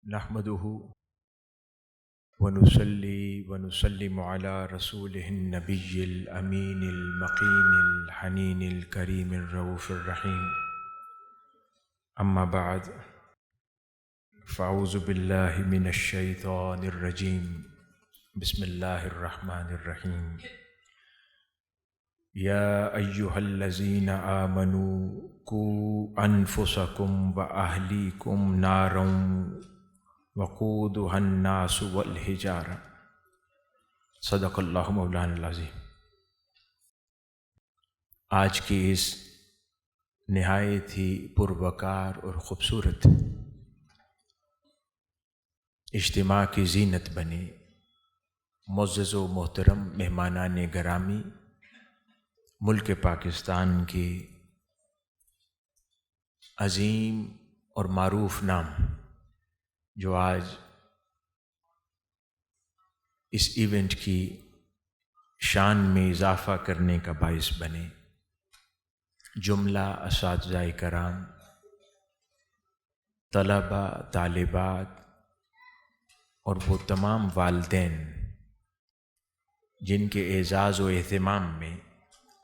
نحمده ونصلي ونسلم على رسوله النبي الأمين المقين الحنين الكريم الرؤوف الرحيم. أما بعد، فأعوذ بالله من الشيطان الرجيم. بسم الله الرحمن الرحيم. يا أيها الذين آمنوا قوا أنفسكم وأهليكم نارا وقودها الناس والحجارة. صدق اللہ مولانا العظیم. آج کی اس نہایت ہی پروقار اور خوبصورت اجتماع کی زینت بنے معزز و محترم مہمانان گرامی، ملک پاکستان کی عظیم اور معروف نام جو آج اس ایونٹ کی شان میں اضافہ کرنے کا باعث بنے، جملہ اساتذہ کرام، طلباء، طالبات اور وہ تمام والدین جن کے اعزاز و اہتمام میں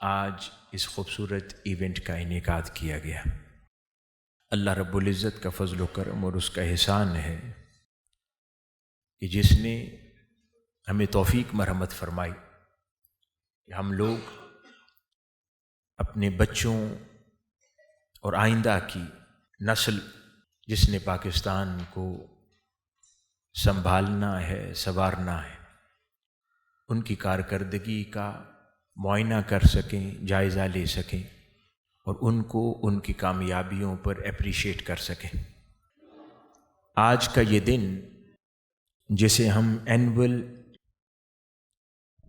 آج اس خوبصورت ایونٹ کا انعقاد کیا گیا. اللہ رب العزت کا فضل و کرم اور اس کا احسان ہے کہ جس نے ہمیں توفیق مرحمت فرمائی کہ ہم لوگ اپنے بچوں اور آئندہ کی نسل جس نے پاکستان کو سنبھالنا ہے، سنوارنا ہے، ان کی کارکردگی کا معائنہ کر سکیں، جائزہ لے سکیں اور ان کو ان کی کامیابیوں پر اپریشیٹ کر سکیں. آج کا یہ دن جسے ہم اینول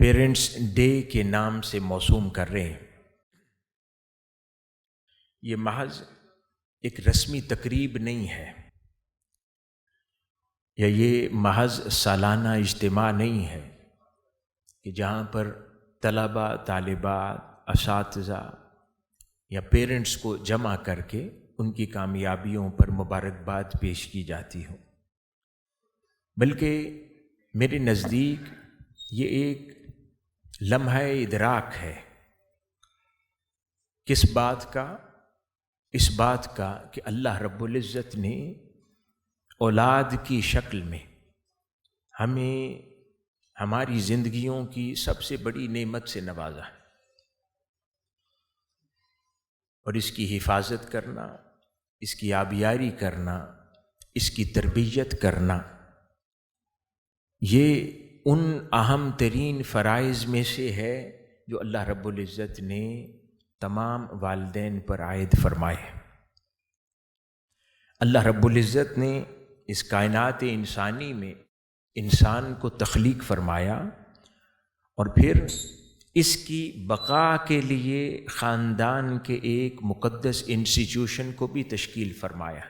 پیرنٹس ڈے کے نام سے موسوم کر رہے ہیں، یہ محض ایک رسمی تقریب نہیں ہے یا یہ محض سالانہ اجتماع نہیں ہے کہ جہاں پر طلباء، طالبات، اساتذہ یا پیرنٹس کو جمع کر کے ان کی کامیابیوں پر مبارکباد پیش کی جاتی ہو، بلکہ میرے نزدیک یہ ایک لمحہ ادراک ہے. کس بات کا؟ اس بات کا کہ اللہ رب العزت نے اولاد کی شکل میں ہمیں ہماری زندگیوں کی سب سے بڑی نعمت سے نوازا ہے، اور اس کی حفاظت کرنا، اس کی آبیاری کرنا، اس کی تربیت کرنا، یہ ان اہم ترین فرائض میں سے ہے جو اللہ رب العزت نے تمام والدین پر عائد فرمائے. اللہ رب العزت نے اس کائنات انسانی میں انسان کو تخلیق فرمایا اور پھر اس کی بقا کے لیے خاندان کے ایک مقدس انسٹیٹیوشن کو بھی تشکیل فرمایا،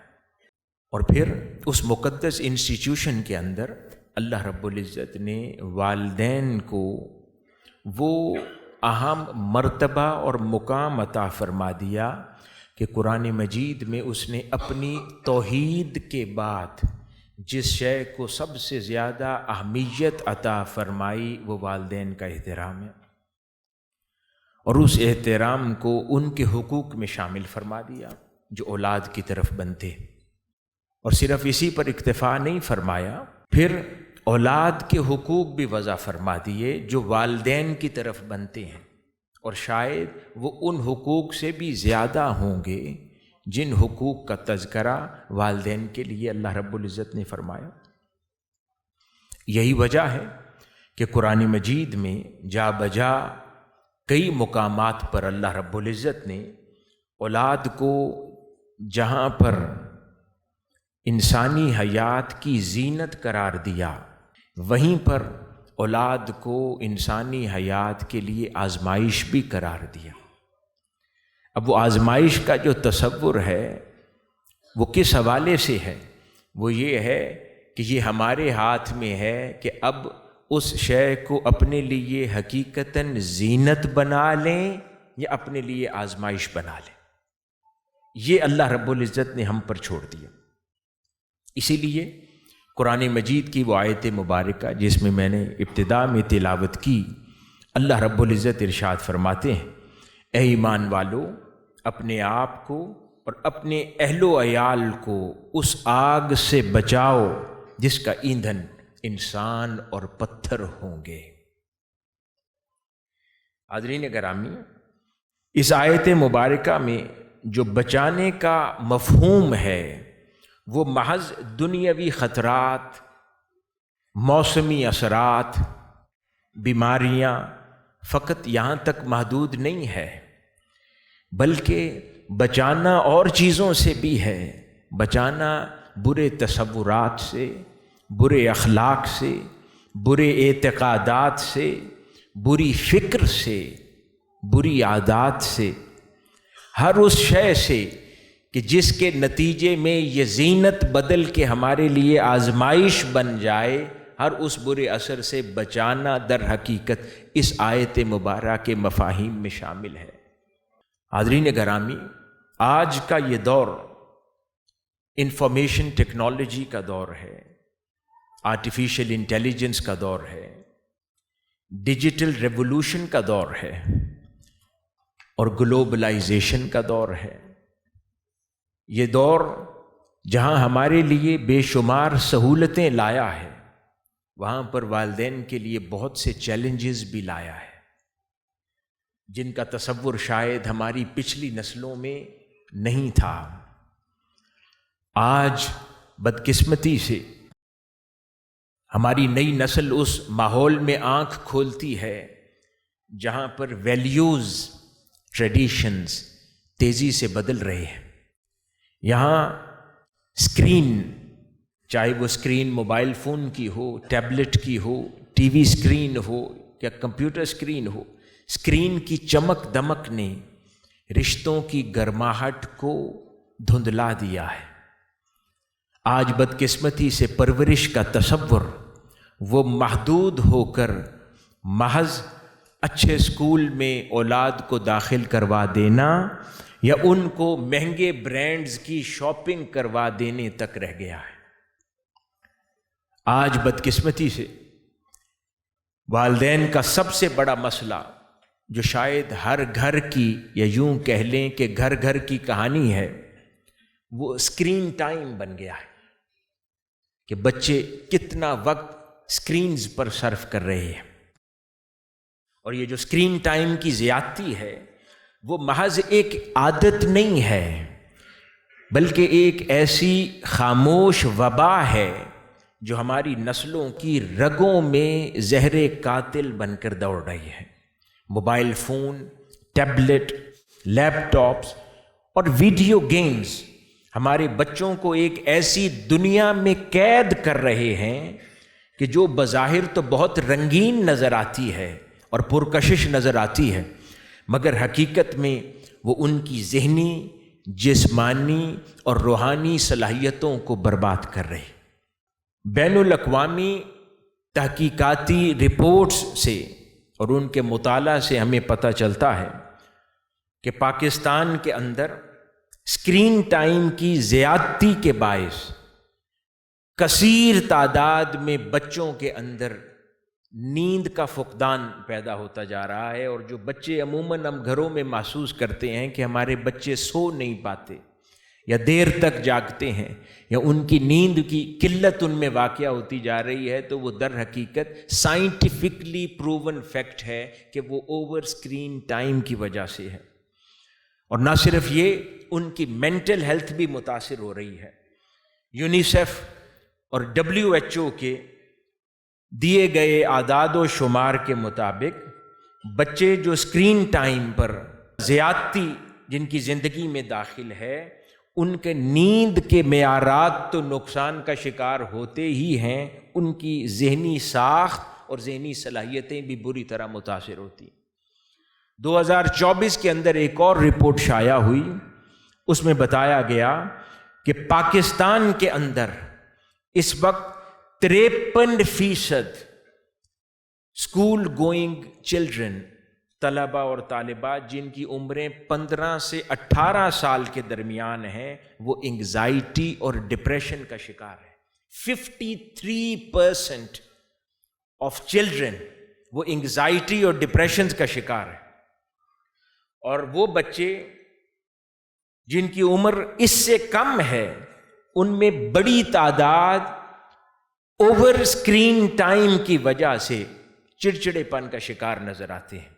اور پھر اس مقدس انسٹیٹیوشن کے اندر اللہ رب العزت نے والدین کو وہ اہم مرتبہ اور مقام عطا فرما دیا کہ قرآن مجید میں اس نے اپنی توحید کے بعد جس شے کو سب سے زیادہ اہمیت عطا فرمائی وہ والدین کا احترام ہے، اور اس احترام کو ان کے حقوق میں شامل فرما دیا جو اولاد کی طرف بنتے، اور صرف اسی پر اکتفا نہیں فرمایا، پھر اولاد کے حقوق بھی وضع فرما دیے جو والدین کی طرف بنتے ہیں، اور شاید وہ ان حقوق سے بھی زیادہ ہوں گے جن حقوق کا تذکرہ والدین کے لیے اللہ رب العزت نے فرمایا. یہی وجہ ہے کہ قرآن مجید میں جا بجا کئی مقامات پر اللہ رب العزت نے اولاد کو جہاں پر انسانی حیات کی زینت قرار دیا، وہیں پر اولاد کو انسانی حیات کے لیے آزمائش بھی قرار دیا. اب وہ آزمائش کا جو تصور ہے وہ کس حوالے سے ہے؟ وہ یہ ہے کہ یہ ہمارے ہاتھ میں ہے کہ اب اس شے کو اپنے لیے حقیقتاً زینت بنا لیں یا اپنے لیے آزمائش بنا لیں. یہ اللہ رب العزت نے ہم پر چھوڑ دیا. اسی لیے قرآن مجید کی وہ آیت مبارکہ جس میں میں نے ابتدا میں تلاوت کی، اللہ رب العزت ارشاد فرماتے ہیں، اے ایمان والو، اپنے آپ کو اور اپنے اہل و عیال کو اس آگ سے بچاؤ جس کا ایندھن انسان اور پتھر ہوں گے۔ حاضرین گرامی، اس آیت مبارکہ میں جو بچانے کا مفہوم ہے وہ محض دنیاوی خطرات، موسمی اثرات، بیماریاں فقط یہاں تک محدود نہیں ہے، بلکہ بچانا اور چیزوں سے بھی ہے۔ بچانا برے تصورات سے، برے اخلاق سے، برے اعتقادات سے، بری فکر سے، بری عادات سے، ہر اس شے سے کہ جس کے نتیجے میں یہ زینت بدل کے ہمارے لیے آزمائش بن جائے، ہر اس برے اثر سے بچانا در حقیقت اس آیت مبارکہ کے مفاہیم میں شامل ہے۔ حاضرین گرامی، آج کا یہ دور انفارمیشن ٹیکنالوجی کا دور ہے، آرٹیفیشل انٹیلیجنس کا دور ہے، ڈیجیٹل ریولوشن کا دور ہے اور گلوبلائزیشن کا دور ہے۔ یہ دور جہاں ہمارے لیے بے شمار سہولتیں لایا ہے، وہاں پر والدین کے لیے بہت سے چیلنجز بھی لایا ہے، جن کا تصور شاید ہماری پچھلی نسلوں میں نہیں تھا۔ آج بدقسمتی سے ہماری نئی نسل اس ماحول میں آنکھ کھولتی ہے جہاں پر ویلیوز، ٹریڈیشنز تیزی سے بدل رہے ہیں۔ یہاں اسکرین، چاہے وہ اسکرین موبائل فون کی ہو، ٹیبلٹ کی ہو، ٹی وی اسکرین ہو یا کمپیوٹر اسکرین ہو، اسکرین کی چمک دمک نے رشتوں کی گرماہٹ کو دھندلا دیا ہے۔ آج بدقسمتی سے پرورش کا تصور وہ محدود ہو کر محض اچھے اسکول میں اولاد کو داخل کروا دینا یا ان کو مہنگے برانڈز کی شاپنگ کروا دینے تک رہ گیا ہے۔ آج بدقسمتی سے والدین کا سب سے بڑا مسئلہ، جو شاید ہر گھر کی یا یوں کہہ لیں کہ گھر گھر کی کہانی ہے، وہ اسکرین ٹائم بن گیا ہے کہ بچے کتنا وقت اسکرینز پر صرف کر رہے ہیں۔ اور یہ جو اسکرین ٹائم کی زیادتی ہے وہ محض ایک عادت نہیں ہے، بلکہ ایک ایسی خاموش وبا ہے جو ہماری نسلوں کی رگوں میں زہر قاتل بن کر دوڑ رہی ہے۔ موبائل فون، ٹیبلٹ، لیپ ٹاپس اور ویڈیو گیمز ہمارے بچوں کو ایک ایسی دنیا میں قید کر رہے ہیں کہ جو بظاہر تو بہت رنگین نظر آتی ہے اور پرکشش نظر آتی ہے، مگر حقیقت میں وہ ان کی ذہنی، جسمانی اور روحانی صلاحیتوں کو برباد کر رہے۔ بین الاقوامی تحقیقاتی رپورٹس سے اور ان کے مطالعہ سے ہمیں پتہ چلتا ہے کہ پاکستان کے اندر اسکرین ٹائم کی زیادتی کے باعث کثیر تعداد میں بچوں کے اندر نیند کا فقدان پیدا ہوتا جا رہا ہے، اور جو بچے عموماً ہم گھروں میں محسوس کرتے ہیں کہ ہمارے بچے سو نہیں پاتے یا دیر تک جاگتے ہیں یا ان کی نیند کی قلت ان میں واقع ہوتی جا رہی ہے، تو وہ در حقیقت سائنٹیفکلی پروون فیکٹ ہے کہ وہ اوور اسکرین ٹائم کی وجہ سے ہے۔ اور نہ صرف یہ، ان کی مینٹل ہیلتھ بھی متاثر ہو رہی ہے۔ یونیسیف اور WHO کے دیے گئے اعداد و شمار کے مطابق بچے جو اسکرین ٹائم پر زیادتی جن کی زندگی میں داخل ہے، ان کے نیند کے معیارات تو نقصان کا شکار ہوتے ہی ہیں، ان کی ذہنی ساخت اور ذہنی صلاحیتیں بھی بری طرح متاثر ہوتی۔ 2024 کے اندر ایک اور رپورٹ شائع ہوئی، اس میں بتایا گیا کہ پاکستان کے اندر اس وقت 53% اسکول گوئنگ چلڈرن، طلبہ اور طالبات جن کی عمریں 15 سے 18 سال کے درمیان ہیں، وہ انگزائٹی اور ڈپریشن کا شکار ہے۔ 53% آف چلڈرن وہ انگزائٹی اور ڈپریشن کا شکار ہے، اور وہ بچے جن کی عمر اس سے کم ہے ان میں بڑی تعداد اوور اسکرین ٹائم کی وجہ سے چڑچڑے پن کا شکار نظر آتے ہیں،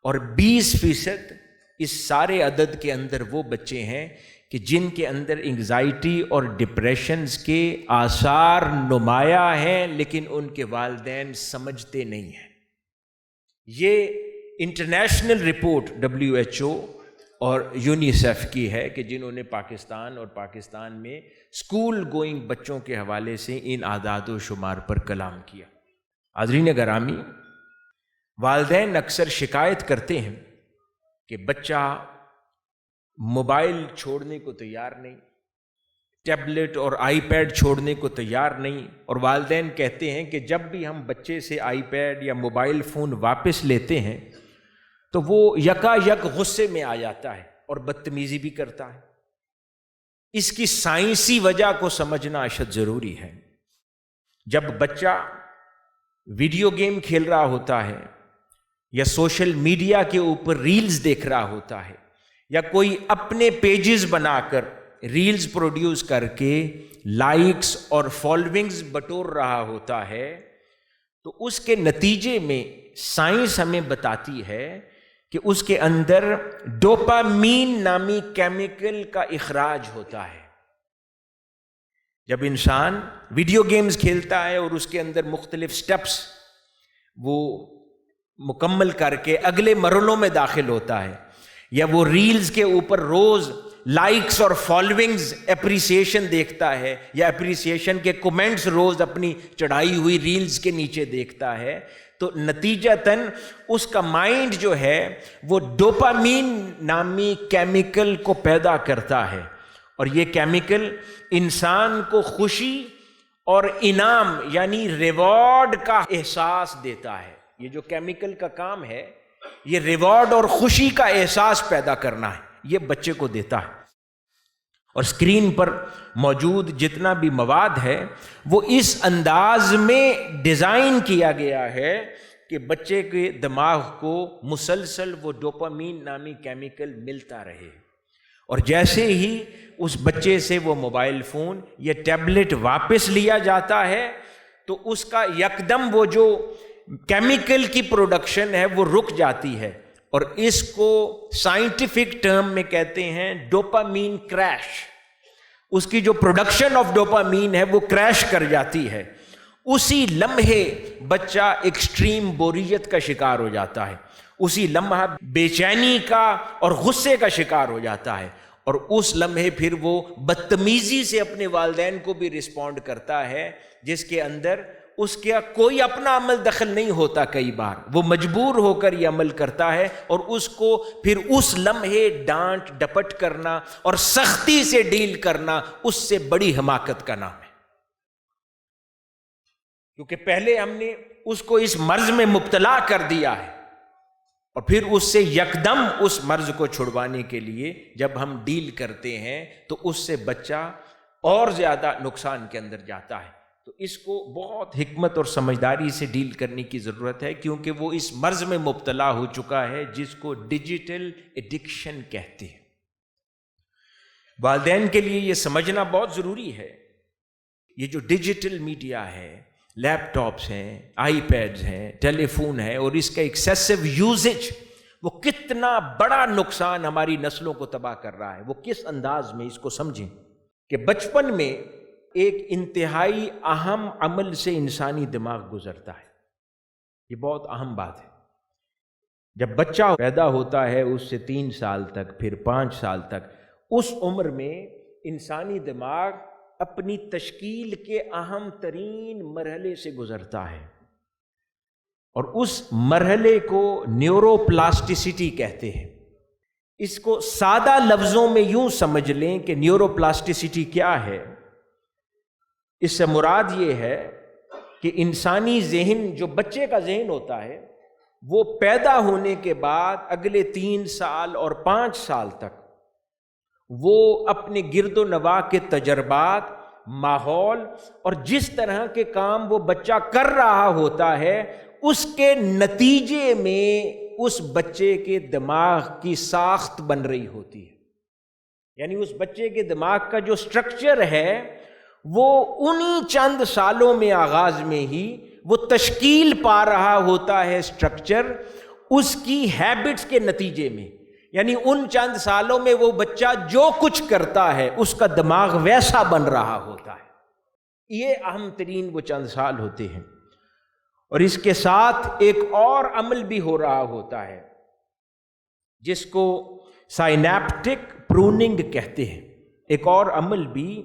اور 20% اس سارے عدد کے اندر وہ بچے ہیں کہ جن کے اندر انگزائٹی اور ڈپریشنز کے آثار نمایاں ہیں لیکن ان کے والدین سمجھتے نہیں ہیں۔ یہ انٹرنیشنل رپورٹ WHO اور یونیسیف کی ہے کہ جنہوں نے پاکستان اور پاکستان میں اسکول گوئنگ بچوں کے حوالے سے ان اعداد و شمار پر کلام کیا۔ حاضرین گرامی، والدین اکثر شکایت کرتے ہیں کہ بچہ موبائل چھوڑنے کو تیار نہیں، ٹیبلٹ اور آئی پیڈ چھوڑنے کو تیار نہیں، اور والدین کہتے ہیں کہ جب بھی ہم بچے سے آئی پیڈ یا موبائل فون واپس لیتے ہیں تو وہ یکا یک غصے میں آ جاتا ہے اور بدتمیزی بھی کرتا ہے۔ اس کی سائنسی وجہ کو سمجھنا اشد ضروری ہے۔ جب بچہ ویڈیو گیم کھیل رہا ہوتا ہے یا سوشل میڈیا کے اوپر ریلز دیکھ رہا ہوتا ہے یا کوئی اپنے پیجز بنا کر ریلز پروڈیوس کر کے لائکس اور فالوئنگز بٹور رہا ہوتا ہے تو اس کے نتیجے میں سائنس ہمیں بتاتی ہے کہ اس کے اندر ڈوپامین نامی کیمیکل کا اخراج ہوتا ہے۔ جب انسان ویڈیو گیمز کھیلتا ہے اور اس کے اندر مختلف سٹیپس وہ مکمل کر کے اگلے مرحلوں میں داخل ہوتا ہے، یا وہ ریلز کے اوپر روز لائکس اور فالوئنگز اپریسیشن دیکھتا ہے یا اپریسیشن کے کومنٹس روز اپنی چڑھائی ہوئی ریلز کے نیچے دیکھتا ہے، تو نتیجتاً اس کا مائنڈ جو ہے وہ ڈوپامین نامی کیمیکل کو پیدا کرتا ہے، اور یہ کیمیکل انسان کو خوشی اور انعام یعنی ریوارڈ کا احساس دیتا ہے۔ یہ جو کیمیکل کا کام ہے یہ ریوارڈ اور خوشی کا احساس پیدا کرنا ہے، یہ بچے کو دیتا ہے۔ اور اسکرین پر موجود جتنا بھی مواد ہے وہ اس انداز میں ڈیزائن کیا گیا ہے کہ بچے کے دماغ کو مسلسل وہ ڈوپامین نامی کیمیکل ملتا رہے، اور جیسے ہی اس بچے سے وہ موبائل فون یا ٹیبلٹ واپس لیا جاتا ہے تو اس کا یکدم وہ جو کیمیکل کی پروڈکشن ہے وہ رک جاتی ہے، اور اس کو سائنٹیفک ٹرم میں کہتے ہیں ڈوپامین کریش۔ اس کی جو پروڈکشن آف ڈوپامین ہے وہ کریش کر جاتی ہے۔ اسی لمحے بچہ ایکسٹریم بوریت کا شکار ہو جاتا ہے، اسی لمحہ بے چینی کا اور غصے کا شکار ہو جاتا ہے، اور اس لمحے پھر وہ بدتمیزی سے اپنے والدین کو بھی رسپونڈ کرتا ہے، جس کے اندر اس کا کوئی اپنا عمل دخل نہیں ہوتا۔ کئی بار وہ مجبور ہو کر یہ عمل کرتا ہے، اور اس کو پھر اس لمحے ڈانٹ ڈپٹ کرنا اور سختی سے ڈیل کرنا اس سے بڑی حماقت کا نام ہے، کیونکہ پہلے ہم نے اس کو اس مرض میں مبتلا کر دیا ہے، اور پھر اس سے یکدم اس مرض کو چھڑوانے کے لیے جب ہم ڈیل کرتے ہیں تو اس سے بچہ اور زیادہ نقصان کے اندر جاتا ہے۔ تو اس کو بہت حکمت اور سمجھداری سے ڈیل کرنے کی ضرورت ہے، کیونکہ وہ اس مرض میں مبتلا ہو چکا ہے جس کو ڈیجیٹل ایڈکشن کہتے ہیں۔ والدین کے لیے یہ سمجھنا بہت ضروری ہے، یہ جو ڈیجیٹل میڈیا ہے، لیپ ٹاپس ہیں، آئی پیڈز ہیں، ٹیلی فون ہے، اور اس کا ایکسیسو یوزج وہ کتنا بڑا نقصان ہماری نسلوں کو تباہ کر رہا ہے۔ وہ کس انداز میں، اس کو سمجھیں کہ بچپن میں ایک انتہائی اہم عمل سے انسانی دماغ گزرتا ہے، یہ بہت اہم بات ہے۔ جب بچہ پیدا ہوتا ہے اس سے 3 سال تک، پھر 5 سال تک، اس عمر میں انسانی دماغ اپنی تشکیل کے اہم ترین مرحلے سے گزرتا ہے، اور اس مرحلے کو نیورو پلاسٹیسٹی کہتے ہیں۔ اس کو سادہ لفظوں میں یوں سمجھ لیں کہ نیورو پلاسٹیسٹی کیا ہے۔ اس سے مراد یہ ہے کہ انسانی ذہن، جو بچے کا ذہن ہوتا ہے، وہ پیدا ہونے کے بعد اگلے 3 سال اور 5 سال تک وہ اپنے گرد و نواح کے تجربات ماحول اور جس طرح کے کام وہ بچہ کر رہا ہوتا ہے اس کے نتیجے میں اس بچے کے دماغ کی ساخت بن رہی ہوتی ہے. یعنی اس بچے کے دماغ کا جو سٹرکچر ہے وہ انہی چند سالوں میں آغاز میں ہی وہ تشکیل پا رہا ہوتا ہے سٹرکچر اس کی ہیبٹس کے نتیجے میں. یعنی ان چند سالوں میں وہ بچہ جو کچھ کرتا ہے اس کا دماغ ویسا بن رہا ہوتا ہے. یہ اہم ترین وہ چند سال ہوتے ہیں. اور اس کے ساتھ ایک اور عمل بھی ہو رہا ہوتا ہے جس کو سائنیپٹک پروننگ کہتے ہیں. ایک اور عمل بھی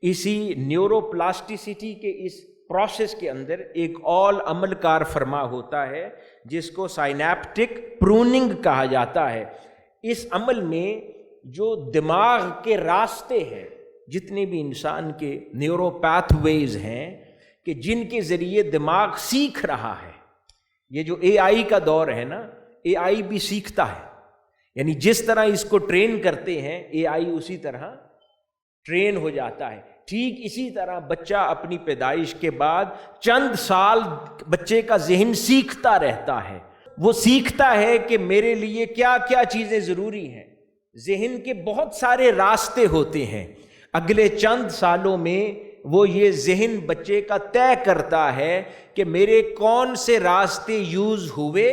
اسی نیورو پلاسٹیسٹی کے اس پروسیس کے اندر ایک اور عمل کار فرما ہوتا ہے جس کو سائنیپٹک پروننگ کہا جاتا ہے. اس عمل میں جو دماغ کے راستے ہیں جتنے بھی انسان کے نیورو پیتھ ویز ہیں کہ جن کے ذریعے دماغ سیکھ رہا ہے. یہ جو اے آئی کا دور ہے نا، اے آئی بھی سیکھتا ہے. یعنی جس طرح اس کو ٹرین کرتے ہیں اے آئی اسی طرح ٹرین ہو جاتا ہے. ٹھیک اسی طرح بچہ اپنی پیدائش کے بعد چند سال بچے کا ذہن سیکھتا رہتا ہے. وہ سیکھتا ہے کہ میرے لیے کیا کیا چیزیں ضروری ہیں. ذہن کے بہت سارے راستے ہوتے ہیں. اگلے چند سالوں میں وہ یہ ذہن بچے کا طے کرتا ہے کہ میرے کون سے راستے یوز ہوئے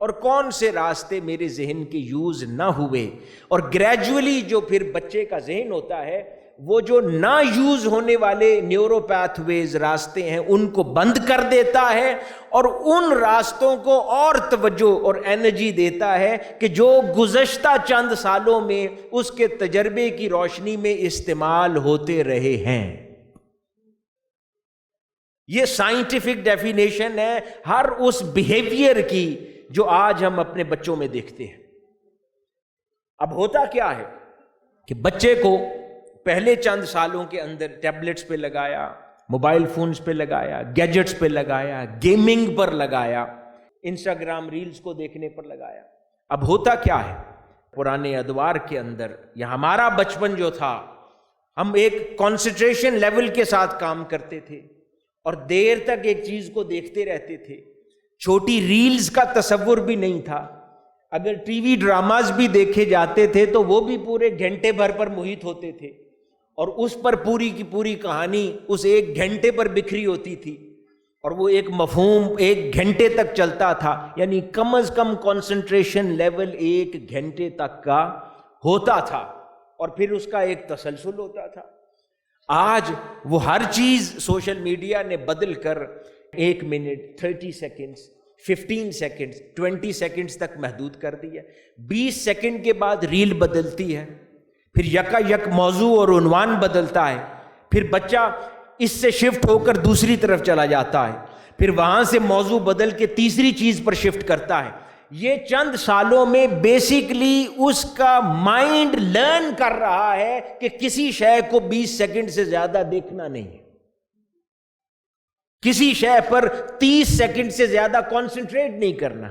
اور کون سے راستے میرے ذہن کے یوز نہ ہوئے. اور گریجولی جو پھر بچے کا ذہن ہوتا ہے وہ جو نہ یوز ہونے والے نیورو پیتھ ویز راستے ہیں ان کو بند کر دیتا ہے اور ان راستوں کو اور توجہ اور انرجی دیتا ہے کہ جو گزشتہ چند سالوں میں اس کے تجربے کی روشنی میں استعمال ہوتے رہے ہیں. یہ سائنٹیفک ڈیفینیشن ہے ہر اس بیہیویئر کی جو آج ہم اپنے بچوں میں دیکھتے ہیں. اب ہوتا کیا ہے کہ بچے کو پہلے چند سالوں کے اندر ٹیبلٹس پہ لگایا، موبائل فونز پہ لگایا، گیجٹس پہ لگایا، گیمنگ پر لگایا، انسٹاگرام ریلز کو دیکھنے پر لگایا. اب ہوتا کیا ہے پرانے ادوار کے اندر یا ہمارا بچپن جو تھا ہم ایک کنسنٹریشن لیول کے ساتھ کام کرتے تھے اور دیر تک ایک چیز کو دیکھتے رہتے تھے. چھوٹی ریلز کا تصور بھی نہیں تھا. اگر ٹی وی ڈراماز بھی دیکھے جاتے تھے تو وہ بھی پورے گھنٹے بھر پر محیط ہوتے تھے اور اس پر پوری کی پوری کہانی اس ایک گھنٹے پر بکھری ہوتی تھی اور وہ ایک مفہوم ایک گھنٹے تک چلتا تھا. یعنی کم از کم کنسنٹریشن لیول ایک گھنٹے تک کا ہوتا تھا اور پھر اس کا ایک تسلسل ہوتا تھا. آج وہ ہر چیز سوشل میڈیا نے بدل کر 1 منٹ 30 سیکنڈز 15 سیکنڈز 20 سیکنڈز تک محدود کر دی ہے. 20 سیکنڈ کے بعد ریل بدلتی ہے، پھر یکا یک موضوع اور عنوان بدلتا ہے، پھر بچہ اس سے شفٹ ہو کر دوسری طرف چلا جاتا ہے، پھر وہاں سے موضوع بدل کے تیسری چیز پر شفٹ کرتا ہے. یہ چند سالوں میں بیسیکلی اس کا مائنڈ لرن کر رہا ہے کہ کسی شے کو 20 سیکنڈ سے زیادہ دیکھنا نہیں ہے، کسی شے پر 30 سیکنڈ سے زیادہ کانسنٹریٹ نہیں کرنا،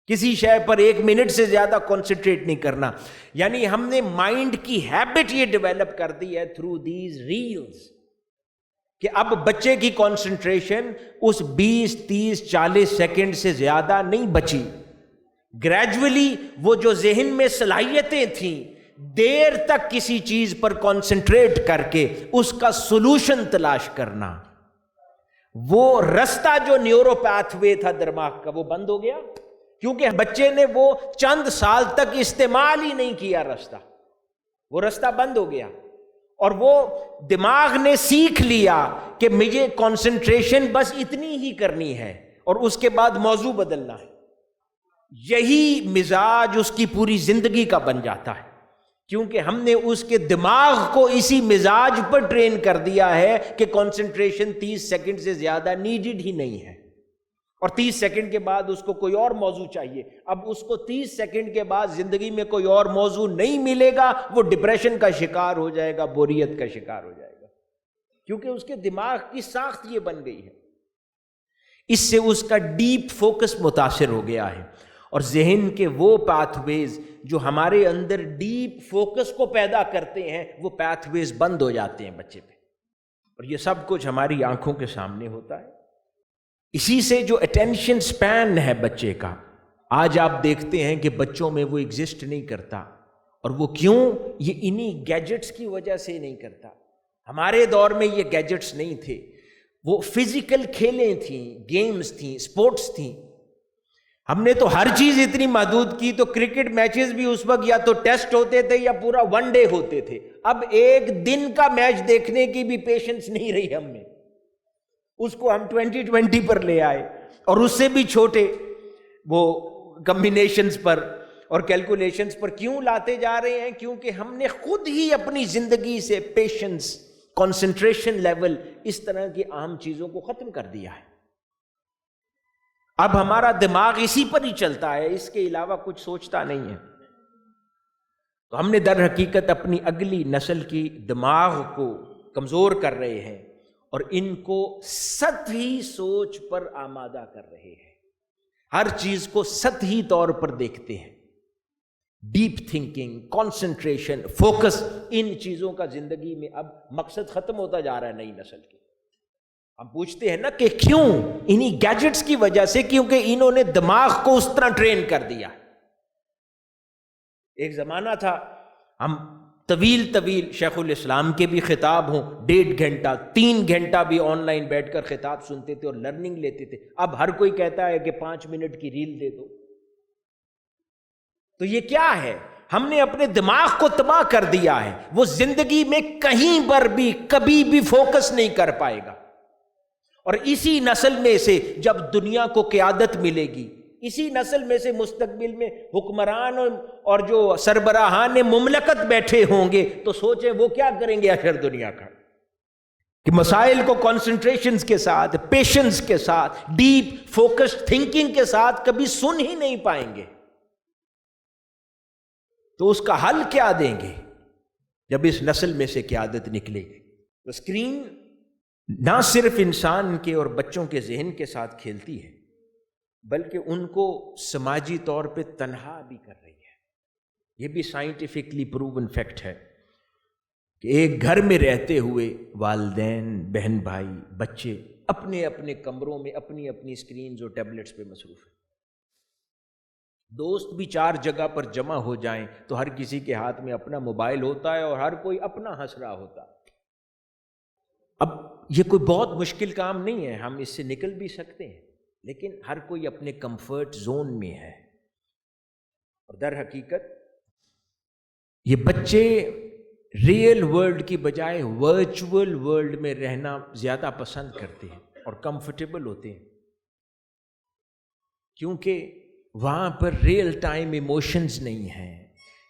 کسی شے پر 1 منٹ سے زیادہ کانسنٹریٹ نہیں کرنا. یعنی ہم نے مائنڈ کی ہیبٹ یہ ڈیولپ کر دی ہے تھرو دیز ریلز کہ اب بچے کی کانسنٹریشن اس 20 30 40 سیکنڈ سے زیادہ نہیں بچی. گریجولی وہ جو ذہن میں صلاحیتیں تھیں دیر تک کسی چیز پر کانسنٹریٹ کر کے اس کا سولوشن تلاش کرنا، وہ رستہ جو نیورو پیتھ وے تھا دماغ کا وہ بند ہو گیا کیونکہ بچے نے وہ چند سال تک استعمال ہی نہیں کیا. وہ رستہ بند ہو گیا اور وہ دماغ نے سیکھ لیا کہ مجھے کنسنٹریشن بس اتنی ہی کرنی ہے اور اس کے بعد موضوع بدلنا ہے. یہی مزاج اس کی پوری زندگی کا بن جاتا ہے کیونکہ ہم نے اس کے دماغ کو اسی مزاج پر ٹرین کر دیا ہے کہ کنسنٹریشن 30 سیکنڈ سے زیادہ نیڈڈ ہی نہیں ہے اور 30 سیکنڈ کے بعد اس کو کوئی اور موضوع چاہیے. اب اس کو 30 سیکنڈ کے بعد زندگی میں کوئی اور موضوع نہیں ملے گا، وہ ڈپریشن کا شکار ہو جائے گا، بوریت کا شکار ہو جائے گا کیونکہ اس کے دماغ کی ساخت یہ بن گئی ہے. اس سے اس کا ڈیپ فوکس متاثر ہو گیا ہے اور ذہن کے وہ پیتھ ویز جو ہمارے اندر ڈیپ فوکس کو پیدا کرتے ہیں وہ پیتھ ویز بند ہو جاتے ہیں بچے پہ. اور یہ سب کچھ ہماری آنکھوں کے سامنے ہوتا ہے۔ اسی سے جو اٹینشن سپین ہے بچے کا، آج آپ دیکھتے ہیں کہ بچوں میں وہ ایگزسٹ نہیں کرتا، اور وہ کیوں؟ یہ انہی گیجٹس کی وجہ سے نہیں کرتا۔ ہمارے دور میں یہ گیجٹس نہیں تھے، وہ فزیکل کھیلیں تھیں، گیمز تھیں، سپورٹس تھیں۔ ہم نے تو ہر چیز اتنی محدود کی، تو کرکٹ میچز بھی اس وقت یا تو ٹیسٹ ہوتے تھے یا پورا ون ڈے ہوتے تھے۔ اب ایک دن کا میچ دیکھنے کی بھی پیشنس نہیں رہی ہم میں، اس کو ہم 2020 پر لے آئے، اور اس سے بھی چھوٹے وہ کمبینیشنز پر اور کیلکولیشنز پر کیوں لاتے جا رہے ہیں؟ کیونکہ ہم نے خود ہی اپنی زندگی سے پیشنس، کنسنٹریشن لیول، اس طرح کی اہم چیزوں کو ختم کر دیا ہے۔ اب ہمارا دماغ اسی پر ہی چلتا ہے، اس کے علاوہ کچھ سوچتا نہیں ہے۔ تو ہم نے در حقیقت اپنی اگلی نسل کی دماغ کو کمزور کر رہے ہیں، اور ان کو سطحی سوچ پر آمادہ کر رہے ہیں۔ ہر چیز کو سطحی طور پر دیکھتے ہیں۔ ڈیپ تھنکنگ، کنسنٹریشن، فوکس، ان چیزوں کا زندگی میں اب مقصد ختم ہوتا جا رہا ہے نئی نسل کے۔ ہم پوچھتے ہیں نا کہ کیوں؟ انہی گیجٹس کی وجہ سے، کیونکہ انہوں نے دماغ کو اس طرح ٹرین کر دیا۔ ایک زمانہ تھا ہم طویل شیخ الاسلام کے بھی خطاب ہوں 1.5 گھنٹہ 3 گھنٹہ بھی آن لائن بیٹھ کر خطاب سنتے تھے اور لرننگ لیتے تھے۔ اب ہر کوئی کہتا ہے کہ 5 منٹ کی ریل دے دو۔ تو یہ کیا ہے؟ ہم نے اپنے دماغ کو تباہ کر دیا ہے۔ وہ زندگی میں کہیں پر بھی کبھی بھی فوکس نہیں کر پائے گا۔ اور اسی نسل میں سے جب دنیا کو قیادت ملے گی، اسی نسل میں سے مستقبل میں حکمران اور جو سربراہان مملکت بیٹھے ہوں گے، تو سوچیں وہ کیا کریں گے آخر دنیا کا، کہ مسائل کو کنسنٹریشنز کے ساتھ، پیشنس کے ساتھ، ڈیپ فوکسڈ تھنکنگ کے ساتھ کبھی سن ہی نہیں پائیں گے۔ تو اس کا حل کیا دیں گے جب اس نسل میں سے قیادت نکلے گی؟ تو اسکرین نہ صرف انسان کے اور بچوں کے ذہن کے ساتھ کھیلتی ہے، بلکہ ان کو سماجی طور پہ تنہا بھی کر رہی ہے۔ یہ بھی سائنٹیفکلی پروون فیکٹ ہے کہ ایک گھر میں رہتے ہوئے والدین، بہن بھائی، بچے اپنے اپنے کمروں میں اپنی اپنی اسکرینز اور ٹیبلٹس پہ مصروف ہیں۔ دوست بھی 4 جگہ پر جمع ہو جائیں تو ہر کسی کے ہاتھ میں اپنا موبائل ہوتا ہے اور ہر کوئی اپنا ہنس رہا ہوتا ہے۔ اب یہ کوئی بہت مشکل کام نہیں ہے، ہم اس سے نکل بھی سکتے ہیں، لیکن ہر کوئی اپنے کمفرٹ زون میں ہے۔ اور در حقیقت یہ بچے ریئل ورلڈ کی بجائے ورچوئل ورلڈ میں رہنا زیادہ پسند کرتے ہیں اور کمفرٹیبل ہوتے ہیں، کیونکہ وہاں پر ریئل ٹائم ایموشنز نہیں ہیں،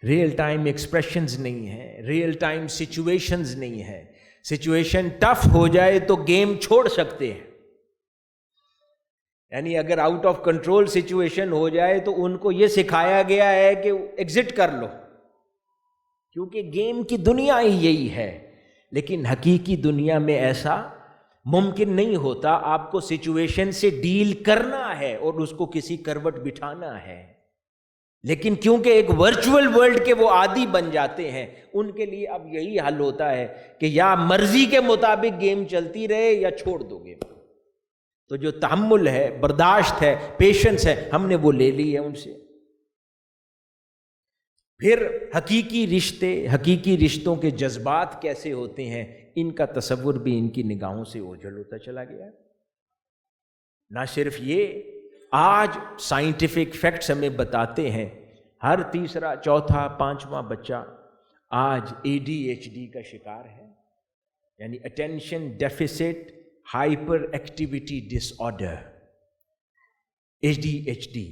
ریئل ٹائم ایکسپریشنز نہیں ہیں، ریئل ٹائم سچویشنز نہیں ہیں۔ سچویشن ٹف ہو جائے تو گیم چھوڑ سکتے ہیں، یعنی اگر آؤٹ آف کنٹرول سچویشن ہو جائے تو ان کو یہ سکھایا گیا ہے کہ ایگزٹ کر لو، کیونکہ گیم کی دنیا ہی یہی ہے۔ لیکن حقیقی دنیا میں ایسا ممکن نہیں ہوتا، آپ کو سچویشن سے ڈیل کرنا ہے اور اس کو کسی کروٹ بٹھانا ہے۔ لیکن کیونکہ ایک ورچوئل ورلڈ کے وہ عادی بن جاتے ہیں، ان کے لیے اب یہی حل ہوتا ہے کہ یا مرضی کے مطابق گیم چلتی رہے یا چھوڑ دو گیم۔ تو جو تحمل ہے، برداشت ہے، پیشنس ہے، ہم نے وہ لے لی ہے ان سے۔ پھر حقیقی رشتوں کے جذبات کیسے ہوتے ہیں، ان کا تصور بھی ان کی نگاہوں سے اوجھل ہوتا چلا گیا۔ نہ صرف یہ، آج سائنٹیفک فیکٹس ہمیں بتاتے ہیں ہر تیسرا، چوتھا، 5واں بچہ آج ADHD کا شکار ہے، یعنی اٹینشن ڈیفیسٹ ہائپر ایکٹیویٹی ڈس آرڈر، ADHD۔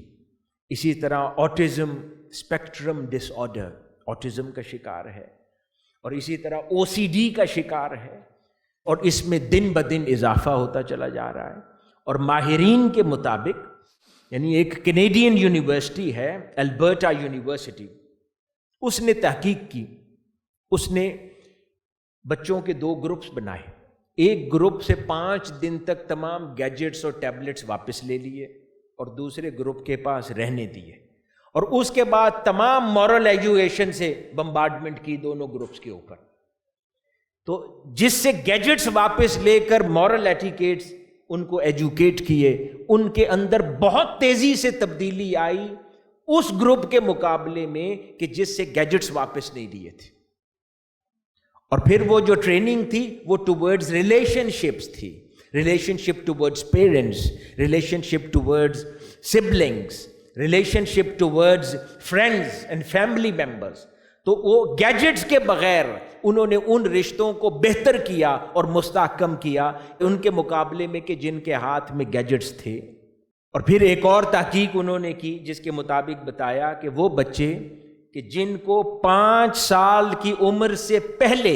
اسی طرح آٹزم اسپیکٹرم ڈس آرڈر، آٹزم کا شکار ہے، اور اسی طرح OCD کا شکار ہے، اور اس میں دن بدن اضافہ ہوتا چلا جا رہا ہے۔ اور ماہرین کے مطابق، یعنی ایک کینیڈین یونیورسٹی ہے البرٹا یونیورسٹی، اس نے تحقیق کی، اس نے بچوں کے 2 گروپس بنائے۔ ایک گروپ سے 5 دن تک تمام گیجٹس اور ٹیبلٹس واپس لے لیے، اور دوسرے گروپ کے پاس رہنے دیے، اور اس کے بعد تمام مورل ایجوکیشن سے بمبارڈمنٹ کی دونوں گروپس کے اوپر۔ تو جس سے گیجٹس واپس لے کر مورل ایٹیکیٹس ان کو ایجوکیٹ کیے، ان کے اندر بہت تیزی سے تبدیلی آئی اس گروپ کے مقابلے میں کہ جس سے گیجٹس واپس نہیں لیے تھے. اور پھر وہ جو ٹریننگ تھی وہ ٹوورڈز ریلیشن شپس تھی، relation ship towards parents, relation ship towards siblings, relation ship towards friends and family members. تو وہ گیجٹس کے بغیر انہوں نے ان رشتوں کو بہتر کیا اور مستحکم کیا ان کے مقابلے میں کہ جن کے ہاتھ میں گیجٹس تھے. اور پھر ایک اور تحقیق انہوں نے کی جس کے مطابق بتایا کہ وہ بچے کہ جن کو 5 سال کی عمر سے پہلے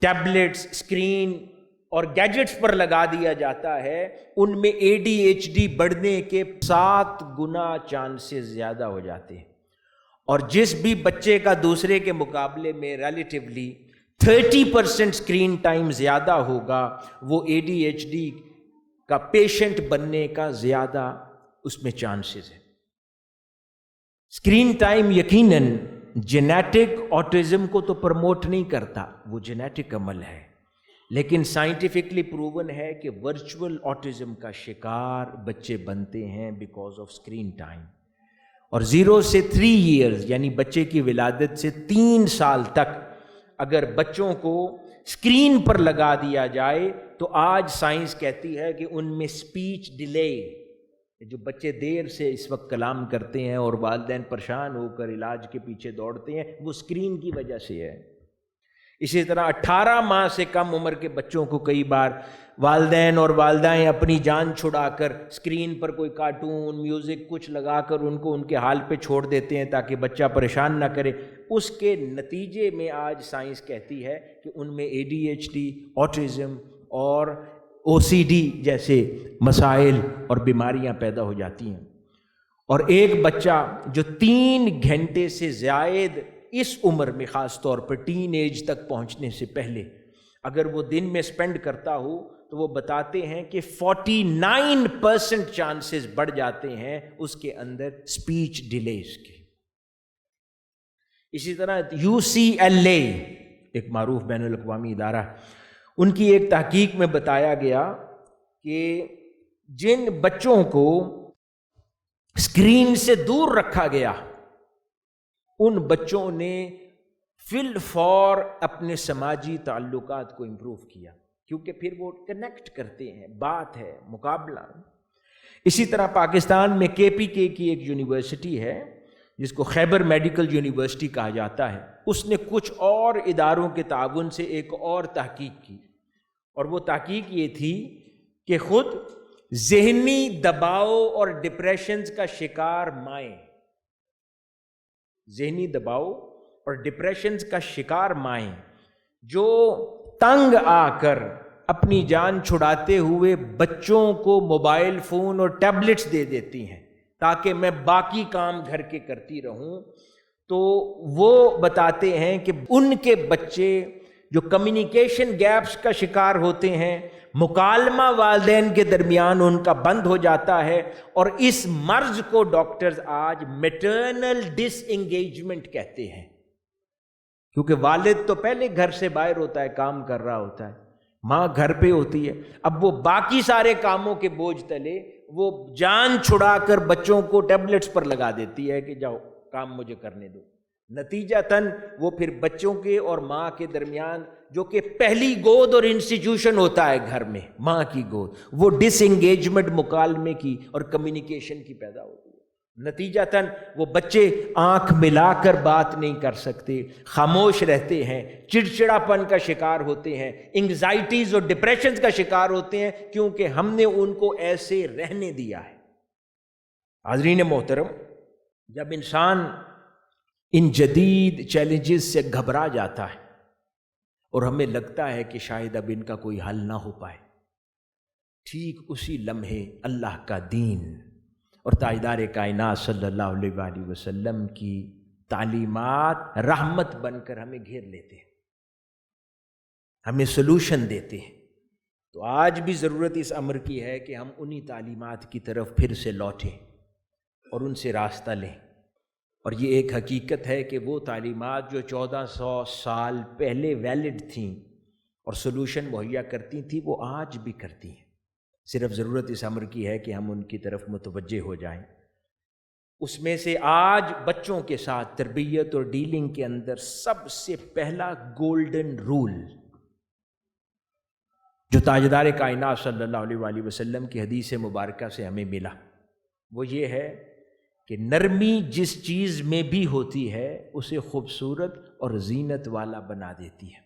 ٹیبلٹس، اسکرین اور گیجٹس پر لگا دیا جاتا ہے، ان میں ADHD بڑھنے کے 7 گنا چانسز زیادہ ہو جاتے ہیں. اور جس بھی بچے کا دوسرے کے مقابلے میں ریلیٹیولی 30% اسکرین ٹائم زیادہ ہوگا، وہ ADHD کا پیشنٹ بننے کا زیادہ اس میں چانسز ہے. اسکرین ٹائم یقیناً جینیٹک آٹزم کو تو پروموٹ نہیں کرتا، وہ جینیٹک عمل ہے، لیکن سائنٹیفکلی پروون ہے کہ ورچوئل آٹزم کا شکار بچے بنتے ہیں بیکاز آف اسکرین ٹائم. اور 0 سے 3 ایئرز یعنی بچے کی ولادت سے 3 سال تک اگر بچوں کو اسکرین پر لگا دیا جائے تو آج سائنس کہتی ہے کہ ان میں اسپیچ ڈیلے، جو بچے دیر سے اس وقت کلام کرتے ہیں اور والدین پریشان ہو کر علاج کے پیچھے دوڑتے ہیں، وہ اسکرین کی وجہ سے ہے. اسی طرح 18 ماہ سے کم عمر کے بچوں کو کئی بار والدین اور والدائیں اپنی جان چھڑا کر اسکرین پر کوئی کارٹون، میوزک کچھ لگا کر ان کو ان کے حال پہ چھوڑ دیتے ہیں تاکہ بچہ پریشان نہ کرے. اس کے نتیجے میں آج سائنس کہتی ہے کہ ان میں ADHD، آٹزم اور OCD جیسے مسائل اور بیماریاں پیدا ہو جاتی ہیں. اور ایک بچہ جو 3 گھنٹے سے زائد اس عمر میں، خاص طور پر ٹین ایج تک پہنچنے سے پہلے اگر وہ دن میں سپینڈ کرتا ہو تو وہ بتاتے ہیں کہ 49% چانسز بڑھ جاتے ہیں اس کے اندر اسپیچ ڈیلیز کے. اسی طرح UCLA ایک معروف بین الاقوامی ادارہ، ان کی ایک تحقیق میں بتایا گیا کہ جن بچوں کو اسکرین سے دور رکھا گیا ان بچوں نے فی الفور اپنے سماجی تعلقات کو امپروو کیا، کیونکہ پھر وہ کنیکٹ کرتے ہیں، بات ہے، مقابلہ. اسی طرح پاکستان میں KPK کی ایک یونیورسٹی ہے جس کو خیبر میڈیکل یونیورسٹی کہا جاتا ہے، اس نے کچھ اور اداروں کے تعاون سے ایک اور تحقیق کی، اور وہ تحقیق یہ تھی کہ خود ذہنی دباؤ اور ڈپریشنز کا شکار مائیں، ذہنی دباؤ اور ڈپریشنز کا شکار مائیں جو تنگ آ کر اپنی جان چھڑاتے ہوئے بچوں کو موبائل فون اور ٹیبلٹس دے دیتی ہیں تاکہ میں باقی کام گھر کے کرتی رہوں، تو وہ بتاتے ہیں کہ ان کے بچے جو کمیونیکیشن گیپس کا شکار ہوتے ہیں، مکالمہ والدین کے درمیان ان کا بند ہو جاتا ہے، اور اس مرض کو ڈاکٹرز آج میٹرنل ڈس انگیجمنٹ کہتے ہیں، کیونکہ والد تو پہلے گھر سے باہر ہوتا ہے، کام کر رہا ہوتا ہے، ماں گھر پہ ہوتی ہے، اب وہ باقی سارے کاموں کے بوجھ تلے وہ جان چھڑا کر بچوں کو ٹیبلٹس پر لگا دیتی ہے کہ جاؤ کام مجھے کرنے دو. نتیجتاً وہ پھر بچوں کے اور ماں کے درمیان، جو کہ پہلی گود اور انسٹیٹیوشن ہوتا ہے گھر میں، ماں کی گود، وہ ڈس انگیجمنٹ مکالمے کی اور کمیونیکیشن کی پیدا ہوتی ہے. نتیجتاً وہ بچے آنکھ ملا کر بات نہیں کر سکتے، خاموش رہتے ہیں، چڑچڑاپن کا شکار ہوتے ہیں، انگزائٹیز اور ڈپریشنز کا شکار ہوتے ہیں، کیونکہ ہم نے ان کو ایسے رہنے دیا ہے. حاضرین محترم، جب انسان ان جدید چیلنجز سے گھبرا جاتا ہے اور ہمیں لگتا ہے کہ شاید اب ان کا کوئی حل نہ ہو پائے، ٹھیک اسی لمحے اللہ کا دین اور تاجدار کائنات صلی اللہ علیہ وآلہ وسلم کی تعلیمات رحمت بن کر ہمیں گھیر لیتے ہیں، ہمیں سلوشن دیتے ہیں. تو آج بھی ضرورت اس امر کی ہے کہ ہم انہی تعلیمات کی طرف پھر سے لوٹیں اور ان سے راستہ لیں. اور یہ ایک حقیقت ہے کہ وہ تعلیمات جو 1400 سال پہلے ویلڈ تھیں اور سلوشن مہیا کرتی تھیں وہ آج بھی کرتی ہیں، صرف ضرورت اس امر کی ہے کہ ہم ان کی طرف متوجہ ہو جائیں۔ اس میں سے آج بچوں کے ساتھ تربیت اور ڈیلنگ کے اندر سب سے پہلا گولڈن رول جو تاجدار کائنات صلی اللہ علیہ وآلہ وسلم کی حدیث مبارکہ سے ہمیں ملا وہ یہ ہے کہ نرمی جس چیز میں بھی ہوتی ہے اسے خوبصورت اور زینت والا بنا دیتی ہے،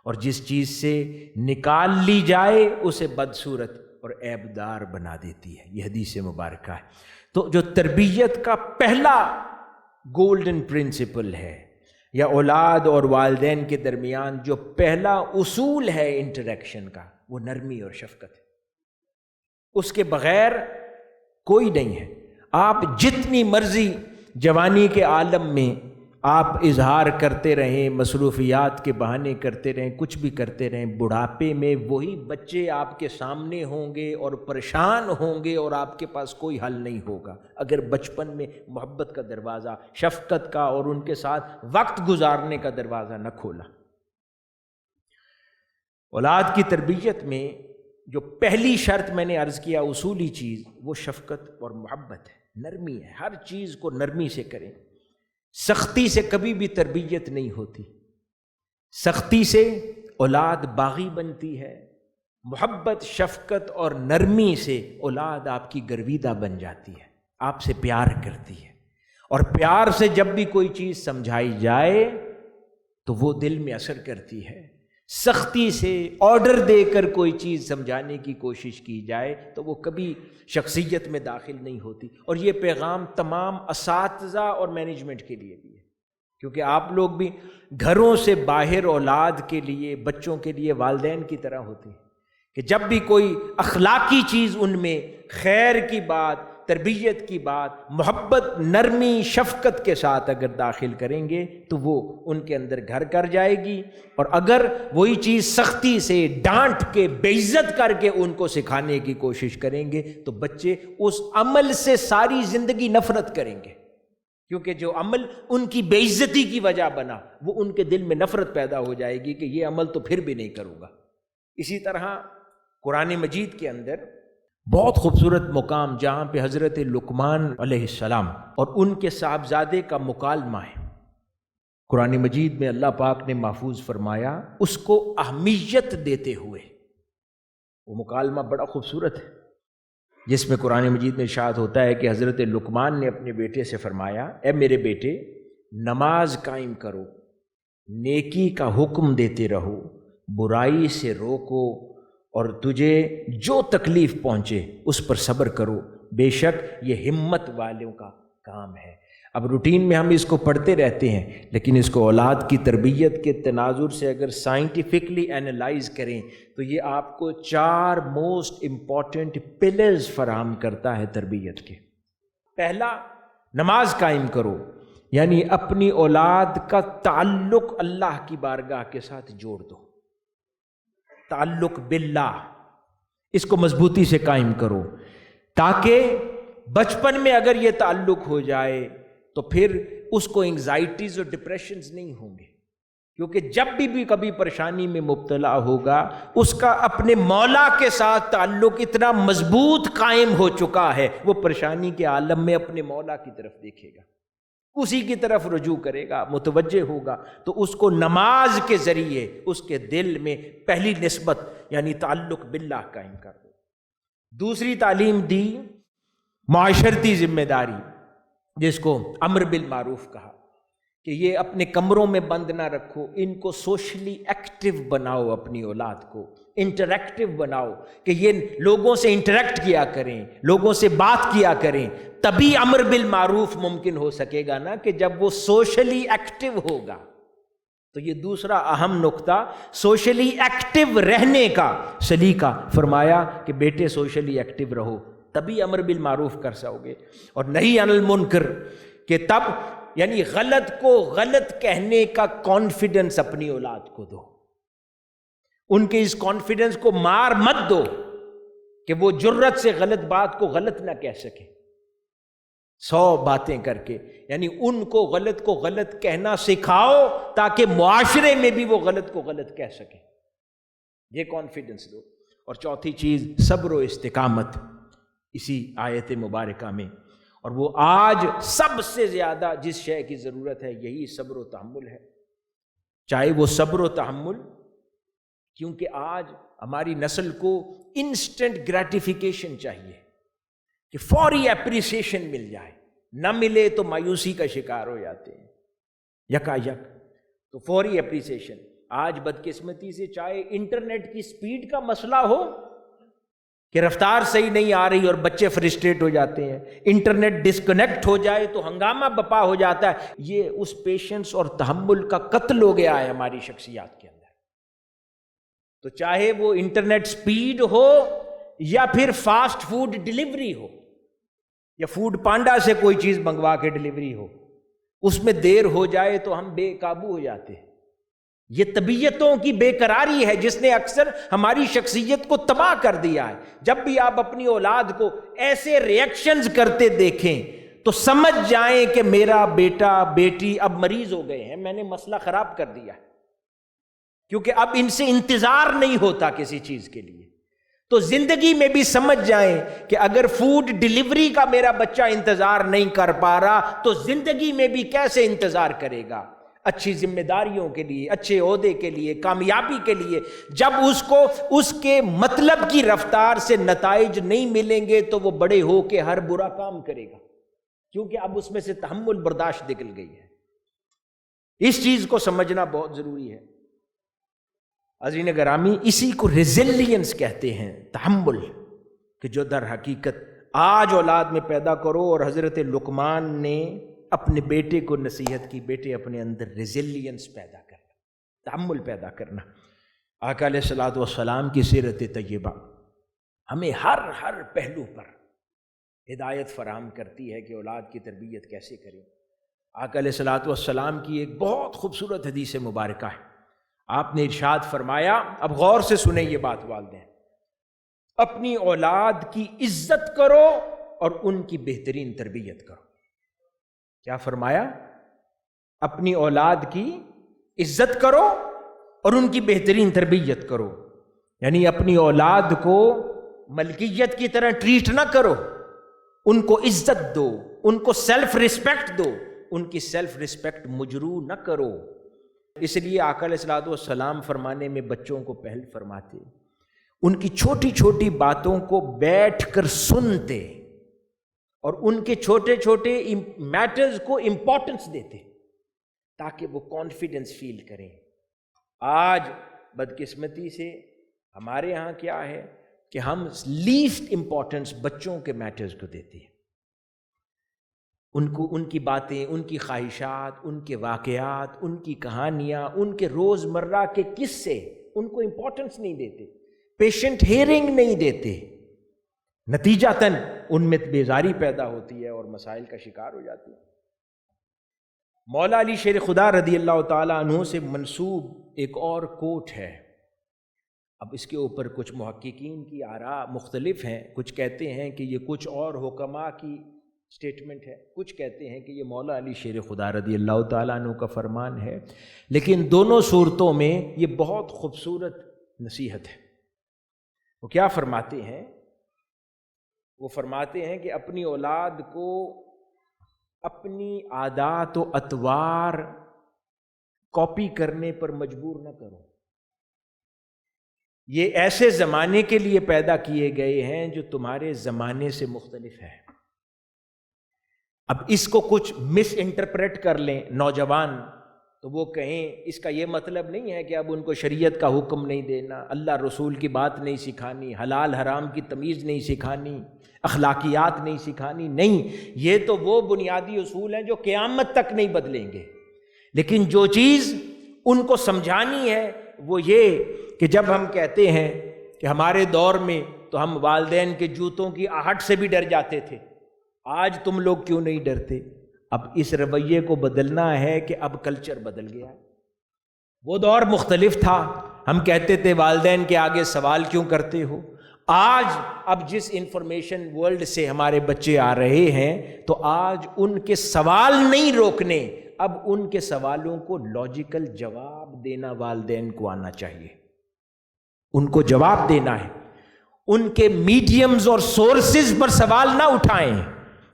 اور جس چیز سے نکال لی جائے اسے بدصورت اور عیبدار بنا دیتی ہے۔ یہ حدیث مبارکہ ہے۔ تو جو تربیت کا پہلا گولڈن پرنسپل ہے یا اولاد اور والدین کے درمیان جو پہلا اصول ہے انٹریکشن کا، وہ نرمی اور شفقت ہے۔ اس کے بغیر کوئی نہیں ہے۔ آپ جتنی مرضی جوانی کے عالم میں آپ اظہار کرتے رہیں، مصروفیات کے بہانے کرتے رہیں، کچھ بھی کرتے رہیں، بڑھاپے میں وہی بچے آپ کے سامنے ہوں گے اور پریشان ہوں گے اور آپ کے پاس کوئی حل نہیں ہوگا اگر بچپن میں محبت کا دروازہ، شفقت کا اور ان کے ساتھ وقت گزارنے کا دروازہ نہ کھولا۔ اولاد کی تربیت میں جو پہلی شرط میں نے عرض کیا اصولی چیز وہ شفقت اور محبت ہے، نرمی ہے۔ ہر چیز کو نرمی سے کریں۔ سختی سے کبھی بھی تربیت نہیں ہوتی، سختی سے اولاد باغی بنتی ہے، محبت، شفقت اور نرمی سے اولاد آپ کی گرویدہ بن جاتی ہے، آپ سے پیار کرتی ہے، اور پیار سے جب بھی کوئی چیز سمجھائی جائے تو وہ دل میں اثر کرتی ہے۔ سختی سے آرڈر دے کر کوئی چیز سمجھانے کی کوشش کی جائے تو وہ کبھی شخصیت میں داخل نہیں ہوتی۔ اور یہ پیغام تمام اساتذہ اور مینجمنٹ کے لیے بھی ہے، کیونکہ آپ لوگ بھی گھروں سے باہر اولاد کے لیے، بچوں کے لیے والدین کی طرح ہوتے ہیں کہ جب بھی کوئی اخلاقی چیز ان میں خیر کی بات، تربیت کی بات، محبت، نرمی، شفقت کے ساتھ اگر داخل کریں گے تو وہ ان کے اندر گھر کر جائے گی، اور اگر وہی چیز سختی سے ڈانٹ کے بے عزت کر کے ان کو سکھانے کی کوشش کریں گے تو بچے اس عمل سے ساری زندگی نفرت کریں گے، کیونکہ جو عمل ان کی بے عزتی کی وجہ بنا وہ ان کے دل میں نفرت پیدا ہو جائے گی کہ یہ عمل تو پھر بھی نہیں کروں گا۔ اسی طرح قرآن مجید کے اندر بہت خوبصورت مقام جہاں پہ حضرت لقمان علیہ السلام اور ان کے صاحبزادے کا مکالمہ ہے، قرآن مجید میں اللہ پاک نے محفوظ فرمایا اس کو اہمیت دیتے ہوئے۔ وہ مکالمہ بڑا خوبصورت ہے جس میں قرآن مجید میں ارشاد ہوتا ہے کہ حضرت لقمان نے اپنے بیٹے سے فرمایا، اے میرے بیٹے، نماز قائم کرو، نیکی کا حکم دیتے رہو، برائی سے روکو، اور تجھے جو تکلیف پہنچے اس پر صبر کرو، بے شک یہ ہمت والوں کا کام ہے۔ اب روٹین میں ہم اس کو پڑھتے رہتے ہیں، لیکن اس کو اولاد کی تربیت کے تناظر سے اگر سائنٹیفکلی اینالائز کریں تو یہ آپ کو 4 موسٹ امپورٹنٹ پلرز فراہم کرتا ہے تربیت کے۔ پہلا، نماز قائم کرو، یعنی اپنی اولاد کا تعلق اللہ کی بارگاہ کے ساتھ جوڑ دو، تعلق باللہ، اس کو مضبوطی سے قائم کرو، تاکہ بچپن میں اگر یہ تعلق ہو جائے تو پھر اس کو انگزائٹیز اور ڈپریشنز نہیں ہوں گے، کیونکہ جب بھی کبھی پریشانی میں مبتلا ہوگا اس کا اپنے مولا کے ساتھ تعلق اتنا مضبوط قائم ہو چکا ہے، وہ پریشانی کے عالم میں اپنے مولا کی طرف دیکھے گا، اسی کی طرف رجوع کرے گا، متوجہ ہوگا۔ تو اس کو نماز کے ذریعے اس کے دل میں پہلی نسبت یعنی تعلق باللہ قائم کر دو۔ دوسری تعلیم دی معاشرتی ذمہ داری، جس کو امر بالمعروف کہا، کہ یہ اپنے کمروں میں بند نہ رکھو، ان کو سوشلی ایکٹیو بناؤ، اپنی اولاد کو انٹریکٹیو بناؤ کہ یہ لوگوں سے انٹریکٹ کیا کریں، لوگوں سے بات کیا کریں، تبھی امر بالمعروف ممکن ہو سکے گا نا، کہ جب وہ سوشلی ایکٹیو ہوگا۔ تو یہ دوسرا اہم نقطہ سوشلی ایکٹیو رہنے کا سلیقہ، فرمایا کہ بیٹے سوشلی ایکٹیو رہو تبھی امر بالمعروف کر سکو گے، اور نہی عن المنکر کہ تب یعنی غلط کو غلط کہنے کا کانفیڈنس اپنی اولاد کو دو، ان کے اس کانفیڈنس کو مار مت دو کہ وہ جرت سے غلط بات کو غلط نہ کہہ سکے۔ 100 باتیں کر کے، یعنی ان کو غلط کہنا سکھاؤ تاکہ معاشرے میں بھی وہ غلط کو غلط کہہ سکیں، یہ کانفیڈنس دو۔ اور چوتھی چیز صبر و استقامت، اسی آیت مبارکہ میں، اور وہ آج سب سے زیادہ جس شے کی ضرورت ہے یہی صبر و تحمل ہے، چاہے وہ صبر و تحمل، کیونکہ آج ہماری نسل کو انسٹنٹ گریٹیفیکیشن چاہیے کہ فوری اپریسیشن مل جائے، نہ ملے تو مایوسی کا شکار ہو جاتے ہیں یکا یک، تو فوری اپریسیشن۔ آج بدقسمتی سے چاہے انٹرنیٹ کی سپیڈ کا مسئلہ ہو کہ رفتار صحیح نہیں آ رہی اور بچے فرسٹریٹ ہو جاتے ہیں، انٹرنیٹ ڈسکنیکٹ ہو جائے تو ہنگامہ بپا ہو جاتا ہے، یہ اس پیشنس اور تحمل کا قتل ہو گیا ہے ہماری شخصیات کے اندر۔ تو چاہے وہ انٹرنیٹ سپیڈ ہو یا پھر فاسٹ فوڈ ڈیلیوری ہو یا فوڈ پانڈا سے کوئی چیز منگوا کے ڈیلیوری ہو، اس میں دیر ہو جائے تو ہم بے قابو ہو جاتے ہیں۔ یہ طبیعتوں کی بے قراری ہے جس نے اکثر ہماری شخصیت کو تباہ کر دیا ہے۔ جب بھی آپ اپنی اولاد کو ایسے ریئیکشنز کرتے دیکھیں تو سمجھ جائیں کہ میرا بیٹا بیٹی اب مریض ہو گئے ہیں، میں نے مسئلہ خراب کر دیا ہے، کیونکہ اب ان سے انتظار نہیں ہوتا کسی چیز کے لیے۔ تو زندگی میں بھی سمجھ جائیں کہ اگر فوڈ ڈیلیوری کا میرا بچہ انتظار نہیں کر پا رہا تو زندگی میں بھی کیسے انتظار کرے گا، اچھی ذمہ داریوں کے لیے، اچھے عہدے کے لیے، کامیابی کے لیے۔ جب اس کو اس کے مطلب کی رفتار سے نتائج نہیں ملیں گے تو وہ بڑے ہو کے ہر برا کام کرے گا، کیونکہ اب اس میں سے تحمل برداشت نکل گئی ہے۔ اس چیز کو سمجھنا بہت ضروری ہے۔ عزیزان گرامی، اسی کو ریزیلینس کہتے ہیں، تحمل، کہ جو در حقیقت آج اولاد میں پیدا کرو۔ اور حضرت لقمان نے اپنے بیٹے کو نصیحت کی، بیٹے اپنے اندر ریزیلینس پیدا کرنا، تحمل پیدا کرنا۔ آقا علیہ الصلوۃ والسلام کی سیرت طیبہ ہمیں ہر پہلو پر ہدایت فراہم کرتی ہے کہ اولاد کی تربیت کیسے کریں۔ آقا علیہ الصلوۃ والسلام کی ایک بہت خوبصورت حدیث مبارکہ ہے، آپ نے ارشاد فرمایا، اب غور سے سنیں یہ بات والدین، اپنی اولاد کی عزت کرو اور ان کی بہترین تربیت کرو۔ کیا فرمایا؟ اپنی اولاد کی عزت کرو اور ان کی بہترین تربیت کرو، یعنی اپنی اولاد کو ملکیت کی طرح ٹریٹ نہ کرو، ان کو عزت دو، ان کو سیلف ریسپیکٹ دو، ان کی سیلف ریسپیکٹ مجروح نہ کرو۔ اس لیے آقا علیہ الصلوۃ والسلام فرمانے میں بچوں کو پہل فرماتے، ان کی چھوٹی چھوٹی باتوں کو بیٹھ کر سنتے اور ان کے چھوٹے چھوٹے میٹرز کو امپورٹنس دیتے تاکہ وہ کانفیڈنس فیل کریں۔ آج بدقسمتی سے ہمارے ہاں کیا ہے کہ ہم لیسٹ امپورٹنس بچوں کے میٹرز کو دیتے ہیں، ان کی باتیں، ان کی خواہشات، ان کے واقعات، ان کی کہانیاں، ان کے روزمرہ کے قصے، ان کو امپورٹنس نہیں دیتے، پیشنٹ ہیئرنگ نہیں دیتے، نتیجتاً ان میں بیزاری پیدا ہوتی ہے اور مسائل کا شکار ہو جاتی ہے۔ مولا علی شیر خدا رضی اللہ تعالیٰ عنہ سے منسوب ایک اور کوٹ ہے، اب اس کے اوپر کچھ محققین کی آراء مختلف ہیں، کچھ کہتے ہیں کہ یہ کچھ اور حکماء کی سٹیٹمنٹ ہے، کچھ کہتے ہیں کہ یہ مولا علی شیر خدا رضی اللہ تعالیٰ عنہ کا فرمان ہے، لیکن دونوں صورتوں میں یہ بہت خوبصورت نصیحت ہے۔ وہ کیا فرماتے ہیں؟ وہ فرماتے ہیں کہ اپنی اولاد کو اپنی عادات و اطوار کاپی کرنے پر مجبور نہ کرو، یہ ایسے زمانے کے لیے پیدا کیے گئے ہیں جو تمہارے زمانے سے مختلف ہے۔ اب اس کو کچھ مس انٹرپریٹ کر لیں نوجوان تو وہ کہیں اس کا یہ مطلب نہیں ہے کہ اب ان کو شریعت کا حکم نہیں دینا، اللہ رسول کی بات نہیں سکھانی، حلال حرام کی تمیز نہیں سکھانی، اخلاقیات نہیں سکھانی، نہیں، یہ تو وہ بنیادی اصول ہیں جو قیامت تک نہیں بدلیں گے۔ لیکن جو چیز ان کو سمجھانی ہے وہ یہ کہ جب ہم کہتے ہیں کہ ہمارے دور میں تو ہم والدین کے جوتوں کی آہٹ سے بھی ڈر جاتے تھے، آج تم لوگ کیوں نہیں ڈرتے؟ اب اس رویے کو بدلنا ہے کہ اب کلچر بدل گیا ہے۔ وہ دور مختلف تھا، ہم کہتے تھے والدین کے آگے سوال کیوں کرتے ہو، آج اب جس انفارمیشن ورلڈ سے ہمارے بچے آ رہے ہیں تو آج ان کے سوال نہیں روکنے، اب ان کے سوالوں کو لاجیکل جواب دینا والدین کو آنا چاہیے، ان کو جواب دینا ہے۔ ان کے میڈیمز اور سورسز پر سوال نہ اٹھائیں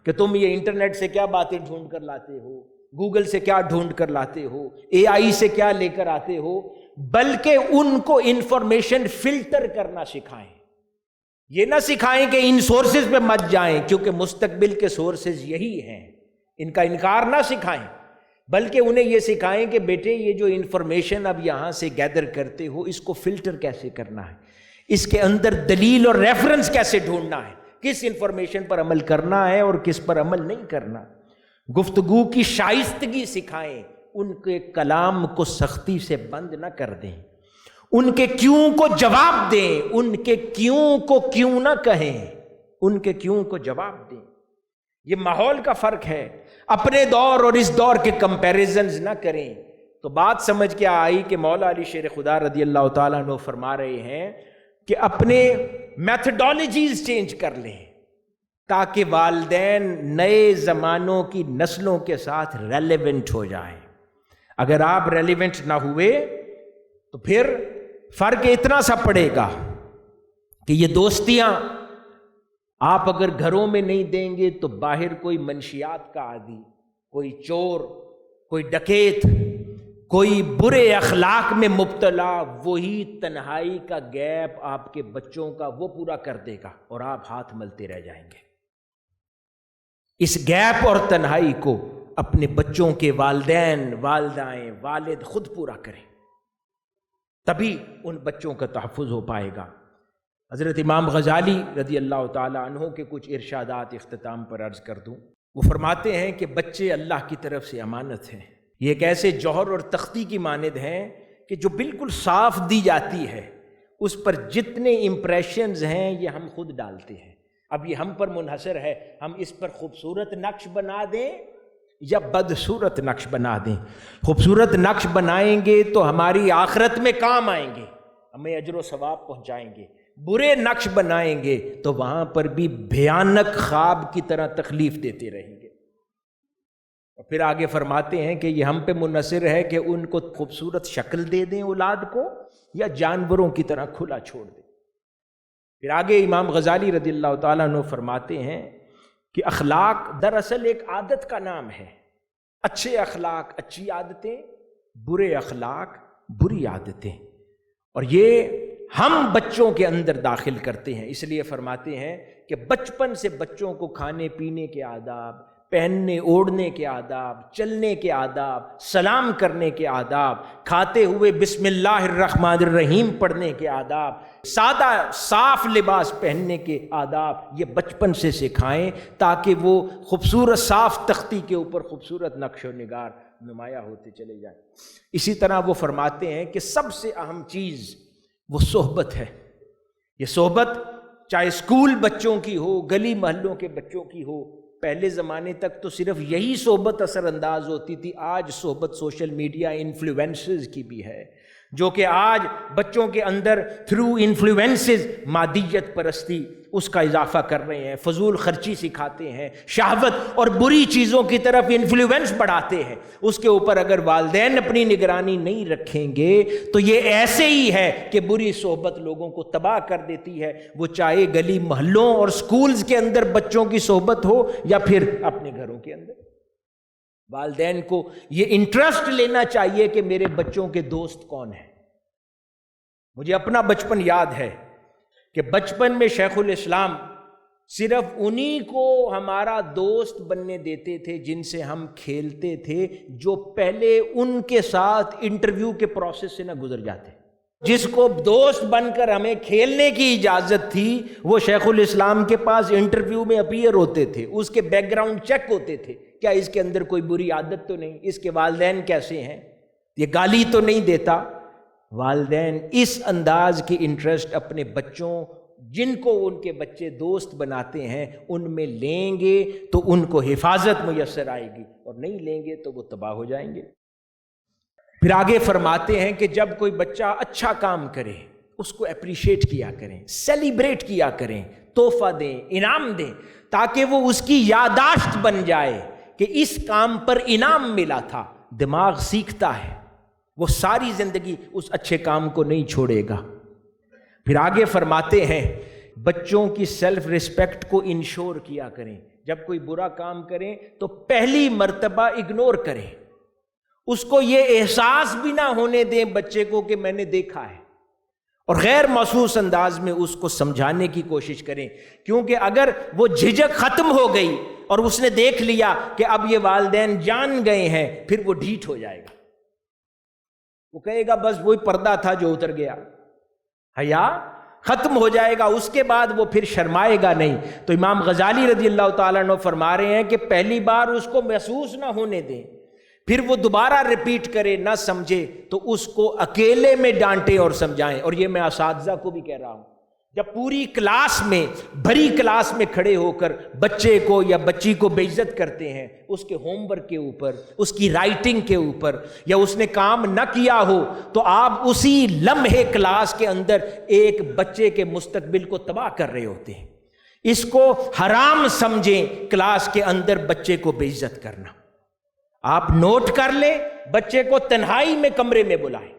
کہ تم یہ انٹرنیٹ سے کیا باتیں ڈھونڈ کر لاتے ہو، گوگل سے کیا ڈھونڈ کر لاتے ہو، اے آئی سے کیا لے کر آتے ہو، بلکہ ان کو انفارمیشن فلٹر کرنا سکھائیں۔ یہ نہ سکھائیں کہ ان سورسز پہ مت جائیں کیونکہ مستقبل کے سورسز یہی ہیں، ان کا انکار نہ سکھائیں، بلکہ انہیں یہ سکھائیں کہ بیٹے یہ جو انفارمیشن اب یہاں سے گیدر کرتے ہو اس کو فلٹر کیسے کرنا ہے، اس کے اندر دلیل اور ریفرنس کیسے ڈھونڈنا ہے، کس انفارمیشن پر عمل کرنا ہے اور کس پر عمل نہیں کرنا۔ گفتگو کی شائستگی سکھائیں، ان کے کلام کو سختی سے بند نہ کر دیں، ان کے کیوں کو جواب دیں، ان کے کیوں کو کیوں نہ کہیں، ان کے کیوں کو جواب دیں۔ یہ ماحول کا فرق ہے، اپنے دور اور اس دور کے کمپیریزنز نہ کریں۔ تو بات سمجھ کے آئی کہ مولا علی شیر خدا رضی اللہ تعالیٰ عنہ فرما رہے ہیں کہ اپنے میتھڈالوجیز چینج کر لیں تاکہ والدین نئے زمانوں کی نسلوں کے ساتھ ریلیونٹ ہو جائیں۔ اگر آپ ریلیونٹ نہ ہوئے تو پھر فرق اتنا سا پڑے گا کہ یہ دوستیاں آپ اگر گھروں میں نہیں دیں گے تو باہر کوئی منشیات کا عادی، کوئی چور، کوئی ڈکیت، کوئی برے اخلاق میں مبتلا، وہی تنہائی کا گیپ آپ کے بچوں کا وہ پورا کر دے گا اور آپ ہاتھ ملتے رہ جائیں گے۔ اس گیپ اور تنہائی کو اپنے بچوں کے والدین، والدائیں، والد خود پورا کریں، تبھی ان بچوں کا تحفظ ہو پائے گا۔ حضرت امام غزالی رضی اللہ تعالی عنہ کے کچھ ارشادات اختتام پر عرض کر دوں۔ وہ فرماتے ہیں کہ بچے اللہ کی طرف سے امانت ہیں، یہ ایک ایسے جوہر اور تختی کی مانند ہیں کہ جو بالکل صاف دی جاتی ہے، اس پر جتنے امپریشنز ہیں یہ ہم خود ڈالتے ہیں۔ اب یہ ہم پر منحصر ہے، ہم اس پر خوبصورت نقش بنا دیں یا بدصورت نقش بنا دیں۔ خوبصورت نقش بنائیں گے تو ہماری آخرت میں کام آئیں گے، ہمیں اجر و ثواب پہنچائیں گے، برے نقش بنائیں گے تو وہاں پر بھی بھیانک خواب کی طرح تکلیف دیتے رہیں گے۔ اور پھر آگے فرماتے ہیں کہ یہ ہم پہ منحصر ہے کہ ان کو خوبصورت شکل دے دیں اولاد کو یا جانوروں کی طرح کھلا چھوڑ دیں۔ پھر آگے امام غزالی رضی اللہ تعالیٰ عنہ فرماتے ہیں کہ اخلاق دراصل ایک عادت کا نام ہے، اچھے اخلاق اچھی عادتیں، برے اخلاق بری عادتیں، اور یہ ہم بچوں کے اندر داخل کرتے ہیں۔ اس لیے فرماتے ہیں کہ بچپن سے بچوں کو کھانے پینے کے آداب، پہننے اوڑھنے کے آداب، چلنے کے آداب، سلام کرنے کے آداب، کھاتے ہوئے بسم اللہ الرحمن الرحیم پڑھنے کے آداب، سادہ صاف لباس پہننے کے آداب، یہ بچپن سے سکھائیں تاکہ وہ خوبصورت صاف تختی کے اوپر خوبصورت نقش و نگار نمایاں ہوتے چلے جائیں۔ اسی طرح وہ فرماتے ہیں کہ سب سے اہم چیز وہ صحبت ہے۔ یہ صحبت چاہے اسکول بچوں کی ہو، گلی محلوں کے بچوں کی ہو، پہلے زمانے تک تو صرف یہی صحبت اثر انداز ہوتی تھی، آج صحبت سوشل میڈیا انفلوئنسز کی بھی ہے، جو کہ آج بچوں کے اندر تھرو انفلوئنسز مادیت پرستی اس کا اضافہ کر رہے ہیں، فضول خرچی سکھاتے ہیں، شہوت اور بری چیزوں کی طرف انفلوئنس بڑھاتے ہیں۔ اس کے اوپر اگر والدین اپنی نگرانی نہیں رکھیں گے تو یہ ایسے ہی ہے کہ بری صحبت لوگوں کو تباہ کر دیتی ہے، وہ چاہے گلی محلوں اور سکولز کے اندر بچوں کی صحبت ہو یا پھر اپنے گھروں کے اندر۔ والدین کو یہ انٹرسٹ لینا چاہیے کہ میرے بچوں کے دوست کون ہیں۔ مجھے اپنا بچپن یاد ہے کہ بچپن میں شیخ الاسلام صرف انہی کو ہمارا دوست بننے دیتے تھے جن سے ہم کھیلتے تھے، جو پہلے ان کے ساتھ انٹرویو کے پروسیس سے نہ گزر جاتے۔ جس کو دوست بن کر ہمیں کھیلنے کی اجازت تھی وہ شیخ الاسلام کے پاس انٹرویو میں اپیئر ہوتے تھے، اس کے بیک گراؤنڈ چیک ہوتے تھے، کیا اس کے اندر کوئی بری عادت تو نہیں، اس کے والدین کیسے ہیں، یہ گالی تو نہیں دیتا۔ والدین اس انداز کی انٹرسٹ اپنے بچوں، جن کو ان کے بچے دوست بناتے ہیں، ان میں لیں گے تو ان کو حفاظت میسر آئے گی، اور نہیں لیں گے تو وہ تباہ ہو جائیں گے۔ پھر آگے فرماتے ہیں کہ جب کوئی بچہ اچھا کام کرے، اس کو اپریشیٹ کیا کریں، سیلیبریٹ کیا کریں، تحفہ دیں، انعام دیں، تاکہ وہ اس کی یادداشت بن جائے کہ اس کام پر انعام ملا تھا۔ دماغ سیکھتا ہے، وہ ساری زندگی اس اچھے کام کو نہیں چھوڑے گا۔ پھر آگے فرماتے ہیں بچوں کی سیلف ریسپیکٹ کو انشور کیا کریں، جب کوئی برا کام کریں تو پہلی مرتبہ اگنور کریں، اس کو یہ احساس بھی نہ ہونے دیں بچے کو کہ میں نے دیکھا ہے، اور غیر محسوس انداز میں اس کو سمجھانے کی کوشش کریں، کیونکہ اگر وہ جھجک ختم ہو گئی اور اس نے دیکھ لیا کہ اب یہ والدین جان گئے ہیں، پھر وہ ڈھیٹ ہو جائے گا، وہ کہے گا بس وہی پردہ تھا جو اتر گیا، حیا ختم ہو جائے گا، اس کے بعد وہ پھر شرمائے گا نہیں۔ تو امام غزالی رضی اللہ تعالیٰ عنہ فرما رہے ہیں کہ پہلی بار اس کو محسوس نہ ہونے دیں، پھر وہ دوبارہ ریپیٹ کرے نہ سمجھے تو اس کو اکیلے میں ڈانٹیں اور سمجھائیں۔ اور یہ میں اساتذہ کو بھی کہہ رہا ہوں، جب پوری کلاس میں، بھری کلاس میں کھڑے ہو کر بچے کو یا بچی کو بے عزت کرتے ہیں، اس کے ہوم ورک کے اوپر، اس کی رائٹنگ کے اوپر، یا اس نے کام نہ کیا ہو، تو آپ اسی لمحے کلاس کے اندر ایک بچے کے مستقبل کو تباہ کر رہے ہوتے ہیں۔ اس کو حرام سمجھیں کلاس کے اندر بچے کو بے عزت کرنا۔ آپ نوٹ کر لیں، بچے کو تنہائی میں کمرے میں بلائیں،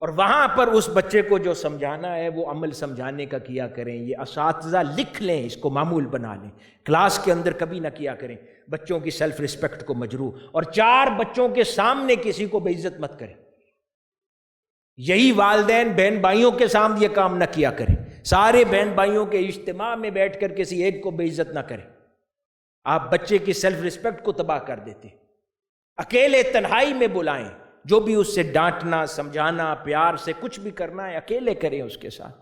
اور وہاں پر اس بچے کو جو سمجھانا ہے وہ عمل سمجھانے کا کیا کریں۔ یہ اساتذہ لکھ لیں، اس کو معمول بنا لیں، کلاس کے اندر کبھی نہ کیا کریں، بچوں کی سیلف ریسپیکٹ کو مجروح، اور 4 بچوں کے سامنے کسی کو بے عزت مت کریں۔ یہی والدین بہن بھائیوں کے سامنے یہ کام نہ کیا کریں، سارے بہن بھائیوں کے اجتماع میں بیٹھ کر کسی ایک کو بے عزت نہ کریں، آپ بچے کی سیلف ریسپیکٹ کو تباہ کر دیتے۔ اکیلے تنہائی میں بلائیں، جو بھی اس سے ڈانٹنا، سمجھانا، پیار سے کچھ بھی کرنا ہے اکیلے کریں اس کے ساتھ،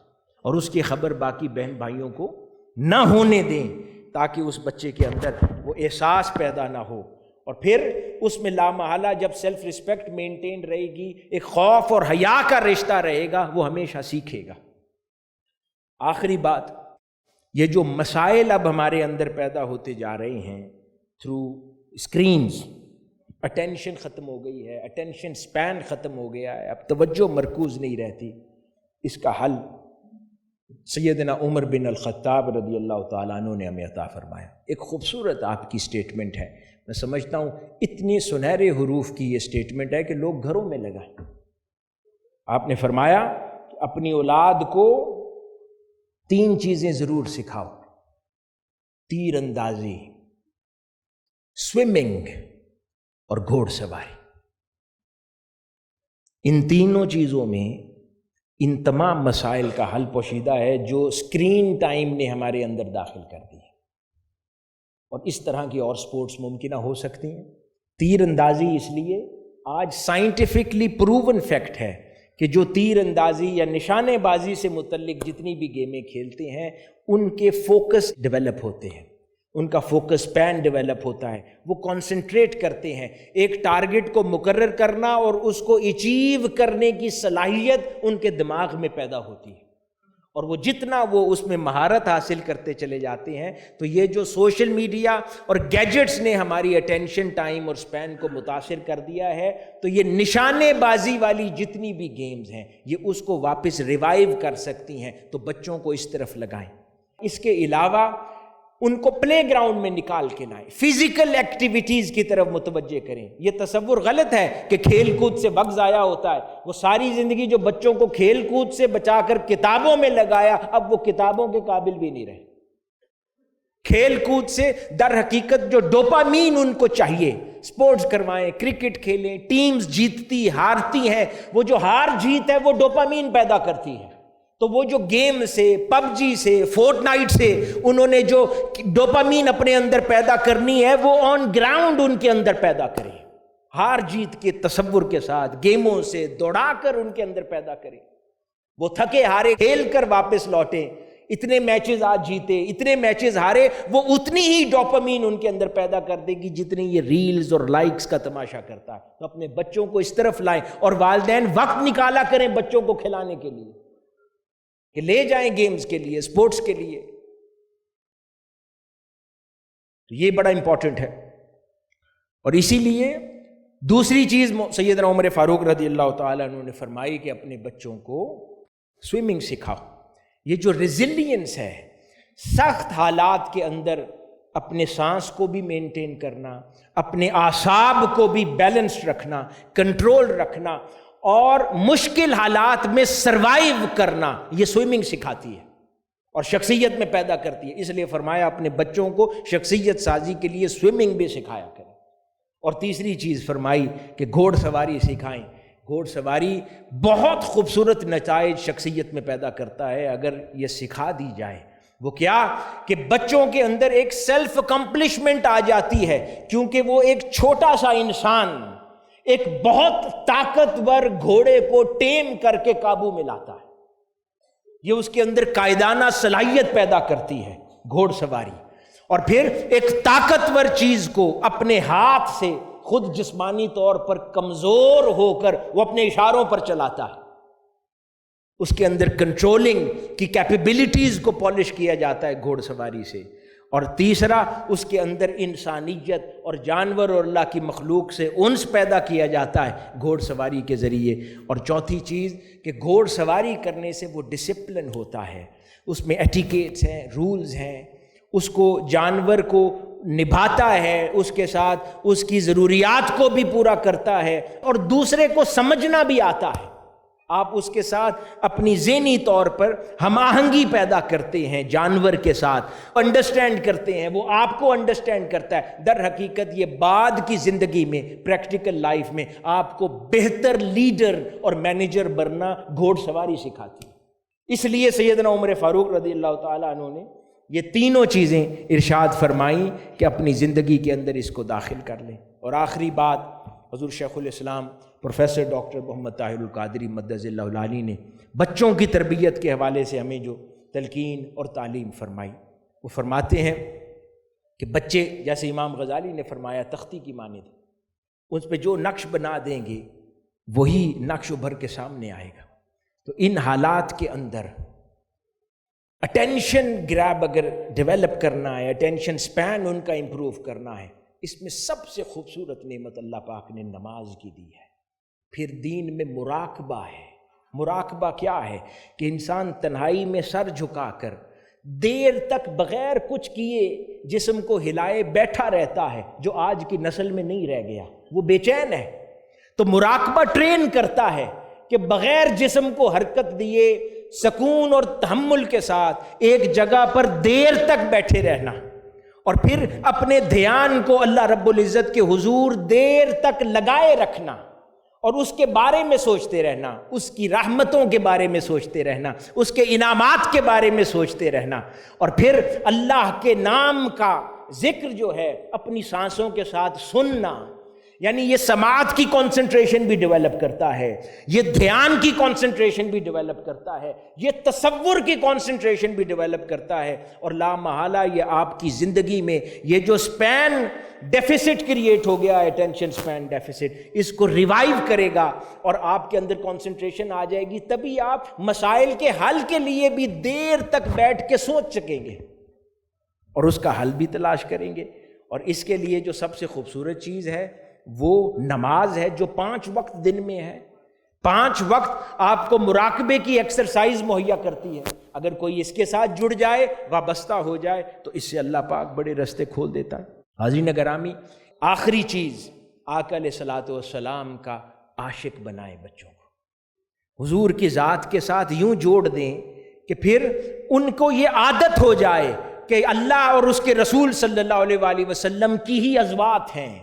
اور اس کی خبر باقی بہن بھائیوں کو نہ ہونے دیں، تاکہ اس بچے کے اندر وہ احساس پیدا نہ ہو۔ اور پھر اس میں لامحالہ جب سیلف ریسپیکٹ مینٹین رہے گی، ایک خوف اور حیا کا رشتہ رہے گا، وہ ہمیشہ سیکھے گا۔ آخری بات، یہ جو مسائل اب ہمارے اندر پیدا ہوتے جا رہے ہیں تھرو اسکرینز، اٹینشن ختم ہو گئی ہے، اٹینشن سپین ختم ہو گیا ہے، اب توجہ مرکوز نہیں رہتی، اس کا حل سیدنا عمر بن الخطاب رضی اللہ تعالیٰ عنہ نے ہمیں عطا فرمایا۔ ایک خوبصورت آپ کی سٹیٹمنٹ ہے، میں سمجھتا ہوں اتنی سنہرے حروف کی یہ سٹیٹمنٹ ہے کہ لوگ گھروں میں لگائیں۔ آپ نے فرمایا کہ اپنی اولاد کو 3 چیزیں ضرور سکھاؤ، تیر اندازی، سوئمنگ اور گھوڑ سواری۔ ان تینوں چیزوں میں ان تمام مسائل کا حل پوشیدہ ہے جو اسکرین ٹائم نے ہمارے اندر داخل کر دی ہے، اور اس طرح کی اور سپورٹس ممکنہ ہو سکتی ہیں۔ تیر اندازی اس لیے آج سائنٹیفکلی پروون فیکٹ ہے کہ جو تیر اندازی یا نشانے بازی سے متعلق جتنی بھی گیمیں کھیلتے ہیں، ان کے فوکس ڈیولپ ہوتے ہیں، ان کا فوکس پین ڈیولپ ہوتا ہے، وہ کنسنٹریٹ کرتے ہیں، ایک ٹارگٹ کو مقرر کرنا اور اس کو اچیو کرنے کی صلاحیت ان کے دماغ میں پیدا ہوتی ہے، اور وہ جتنا وہ اس میں مہارت حاصل کرتے چلے جاتے ہیں۔ تو یہ جو سوشل میڈیا اور گیجٹس نے ہماری اٹینشن ٹائم اور سپین کو متاثر کر دیا ہے، تو یہ نشانے بازی والی جتنی بھی گیمز ہیں یہ اس کو واپس ریوائیو کر سکتی ہیں، تو بچوں کو اس طرف لگائیں۔ اس کے علاوہ ان کو پلے گراؤنڈ میں نکال کے لائیں، فزیکل ایکٹیویٹیز کی طرف متوجہ کریں۔ یہ تصور غلط ہے کہ کھیل کود سے وقت ضائع ہوتا ہے، وہ ساری زندگی جو بچوں کو کھیل کود سے بچا کر کتابوں میں لگایا، اب وہ کتابوں کے قابل بھی نہیں رہے۔ کھیل کود سے در حقیقت جو ڈوپامین ان کو چاہیے، سپورٹس کروائیں، کرکٹ کھیلیں، ٹیمز جیتتی ہارتی ہیں، وہ جو ہار جیت ہے وہ ڈوپامین پیدا کرتی ہے۔ تو وہ جو گیم سے، پب جی سے، فورٹ نائٹ سے انہوں نے جو ڈوپامین اپنے اندر پیدا کرنی ہے، وہ آن گراؤنڈ ان کے اندر پیدا کریں، ہار جیت کے تصور کے ساتھ، گیموں سے دوڑا کر ان کے اندر پیدا کریں۔ وہ تھکے ہارے کھیل کر واپس لوٹیں، اتنے میچز آج جیتے، اتنے میچز ہارے، وہ اتنی ہی ڈوپامین ان کے اندر پیدا کر دے گی جتنی یہ ریلز اور لائکس کا تماشا کرتا ہے۔ تو اپنے بچوں کو اس طرف لائیں، اور والدین وقت نکالا کریں بچوں کو کھلانے کے لیے، کہ لے جائیں گیمز کے لیے، سپورٹس کے لیے۔ تو یہ بڑا امپورٹنٹ ہے۔ اور اسی لیے دوسری چیز سیدنا عمر فاروق رضی اللہ تعالیٰ عنہ نے فرمائی کہ اپنے بچوں کو سوئمنگ سکھاؤ. یہ جو ریزیلینس ہے، سخت حالات کے اندر اپنے سانس کو بھی مینٹین کرنا، اپنے اعصاب کو بھی بیلنس رکھنا، کنٹرول رکھنا، اور مشکل حالات میں سروائیو کرنا، یہ سوئمنگ سکھاتی ہے اور شخصیت میں پیدا کرتی ہے. اس لیے فرمایا اپنے بچوں کو شخصیت سازی کے لیے سوئمنگ بھی سکھایا کریں. اور تیسری چیز فرمائی کہ گھوڑ سواری سکھائیں. گھوڑ سواری بہت خوبصورت نتائج شخصیت میں پیدا کرتا ہے اگر یہ سکھا دی جائے. وہ کیا کہ بچوں کے اندر ایک سیلف اکمپلشمنٹ آ جاتی ہے، کیونکہ وہ ایک چھوٹا سا انسان ایک بہت طاقتور گھوڑے کو ٹیم کر کے قابو میں لاتا ہے. یہ اس کے اندر قائدانہ صلاحیت پیدا کرتی ہے گھوڑ سواری. اور پھر ایک طاقتور چیز کو اپنے ہاتھ سے خود جسمانی طور پر کمزور ہو کر وہ اپنے اشاروں پر چلاتا ہے. اس کے اندر کنٹرولنگ کی کیپیبلٹیز کو پالش کیا جاتا ہے گھوڑ سواری سے. اور تیسرا، اس کے اندر انسانیت اور جانور اور اللہ کی مخلوق سے انس پیدا کیا جاتا ہے گھوڑ سواری کے ذریعے. اور چوتھی چیز کہ گھوڑ سواری کرنے سے وہ ڈسپلن ہوتا ہے، اس میں ایٹیکیٹس ہیں، رولز ہیں، اس کو جانور کو نبھاتا ہے، اس کے ساتھ اس کی ضروریات کو بھی پورا کرتا ہے اور دوسرے کو سمجھنا بھی آتا ہے. آپ اس کے ساتھ اپنی ذہنی طور پر ہم آہنگی پیدا کرتے ہیں، جانور کے ساتھ انڈرسٹینڈ کرتے ہیں، وہ آپ کو انڈرسٹینڈ کرتا ہے. در حقیقت یہ بعد کی زندگی میں، پریکٹیکل لائف میں آپ کو بہتر لیڈر اور مینیجر بننا گھوڑ سواری سکھاتی ہے. اس لیے سیدنا عمر فاروق رضی اللہ تعالیٰ عنہ نے یہ تینوں چیزیں ارشاد فرمائیں کہ اپنی زندگی کے اندر اس کو داخل کر لیں. اور آخری بات، حضور شیخ الاسلام پروفیسر ڈاکٹر محمد طاہر القادری مدظ اللہ العالی نے بچوں کی تربیت کے حوالے سے ہمیں جو تلقین اور تعلیم فرمائی، وہ فرماتے ہیں کہ بچے جیسے امام غزالی نے فرمایا تختی کی مانند، اس پہ جو نقش بنا دیں گے وہی نقش ابھر کے سامنے آئے گا. تو ان حالات کے اندر اٹینشن گریب اگر ڈیولپ کرنا ہے، اٹینشن سپین ان کا امپروو کرنا ہے، اس میں سب سے خوبصورت نعمت اللہ پاک نے نماز کی دی ہے. پھر دین میں مراقبہ ہے. مراقبہ کیا ہے کہ انسان تنہائی میں سر جھکا کر دیر تک بغیر کچھ کیے جسم کو ہلائے بیٹھا رہتا ہے، جو آج کی نسل میں نہیں رہ گیا، وہ بے چین ہے. تو مراقبہ ٹرین کرتا ہے کہ بغیر جسم کو حرکت دیے سکون اور تحمل کے ساتھ ایک جگہ پر دیر تک بیٹھے رہنا، اور پھر اپنے دھیان کو اللہ رب العزت کے حضور دیر تک لگائے رکھنا اور اس کے بارے میں سوچتے رہنا، اس کی رحمتوں کے بارے میں سوچتے رہنا، اس کے انعامات کے بارے میں سوچتے رہنا، اور پھر اللہ کے نام کا ذکر جو ہے اپنی سانسوں کے ساتھ سننا. یعنی یہ سماعت کی کنسنٹریشن بھی ڈیولپ کرتا ہے، یہ دھیان کی کنسنٹریشن بھی ڈیولپ کرتا ہے، یہ تصور کی کنسنٹریشن بھی ڈیولپ کرتا ہے. اور لا محالہ یہ آپ کی زندگی میں یہ جو سپین ڈیفیسٹ کریٹ ہو گیا ہے، اٹینشن سپین ڈیفیسٹ، اس کو ریوائیو کرے گا اور آپ کے اندر کنسنٹریشن آ جائے گی. تبھی آپ مسائل کے حل کے لیے بھی دیر تک بیٹھ کے سوچ سکیں گے اور اس کا حل بھی تلاش کریں گے. اور اس کے لیے جو سب سے خوبصورت چیز ہے وہ نماز ہے، جو 5 وقت دن میں ہے. 5 وقت آپ کو مراقبے کی ایکسرسائز مہیا کرتی ہے. اگر کوئی اس کے ساتھ جڑ جائے، وابستہ ہو جائے، تو اس سے اللہ پاک بڑے راستے کھول دیتا ہے. حاضرین گرامی، آخری چیز، آقا علیہ الصلوۃ والسلام کا عاشق بنائیں بچوں کو. حضور کی ذات کے ساتھ یوں جوڑ دیں کہ پھر ان کو یہ عادت ہو جائے کہ اللہ اور اس کے رسول صلی اللہ علیہ وآلہ وسلم کی ہی ازواج ہیں،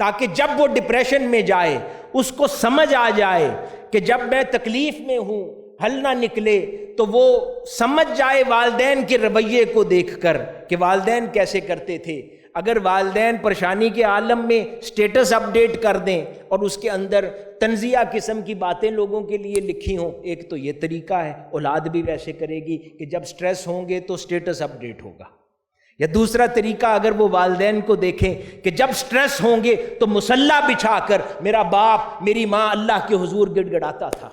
تاکہ جب وہ ڈپریشن میں جائے اس کو سمجھ آ جائے کہ جب میں تکلیف میں ہوں حل نہ نکلے تو وہ سمجھ جائے والدین کے رویے کو دیکھ کر کہ والدین کیسے کرتے تھے. اگر والدین پریشانی کے عالم میں سٹیٹس اپڈیٹ کر دیں اور اس کے اندر تنزیہ قسم کی باتیں لوگوں کے لیے لکھی ہوں، ایک تو یہ طریقہ ہے، اولاد بھی ویسے کرے گی کہ جب سٹریس ہوں گے تو سٹیٹس اپڈیٹ ہوگا. یا دوسرا طریقہ، اگر وہ والدین کو دیکھیں کہ جب سٹریس ہوں گے تو مصلی بچھا کر میرا باپ میری ماں اللہ کے حضور گڑ گڑاتا تھا،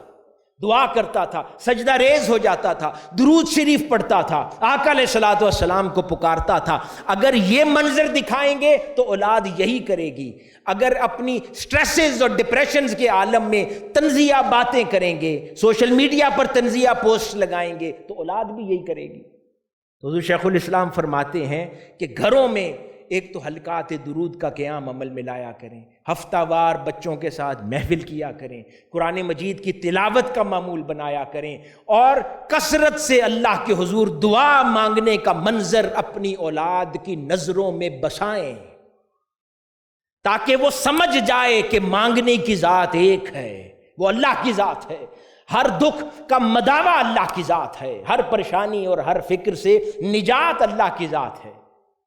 دعا کرتا تھا، سجدہ ریز ہو جاتا تھا، درود شریف پڑھتا تھا، آقا علیہ الصلوۃ والسلام کو پکارتا تھا۔ اگر یہ منظر دکھائیں گے تو اولاد یہی کرے گی۔ اگر اپنی سٹریسز اور ڈپریشنز کے عالم میں طنزیہ باتیں کریں گے، سوشل میڈیا پر طنزیہ پوسٹ لگائیں گے، تو اولاد بھی یہی کرے گی۔ تو حضور شیخ الاسلام فرماتے ہیں کہ گھروں میں ایک تو حلقات درود کا قیام عمل میں لایا کریں، ہفتہ وار بچوں کے ساتھ محفل کیا کریں، قرآن مجید کی تلاوت کا معمول بنایا کریں، اور کثرت سے اللہ کے حضور دعا مانگنے کا منظر اپنی اولاد کی نظروں میں بسائیں، تاکہ وہ سمجھ جائے کہ مانگنے کی ذات ایک ہے، وہ اللہ کی ذات ہے، ہر دکھ کا مداوا اللہ کی ذات ہے، ہر پریشانی اور ہر فکر سے نجات اللہ کی ذات ہے،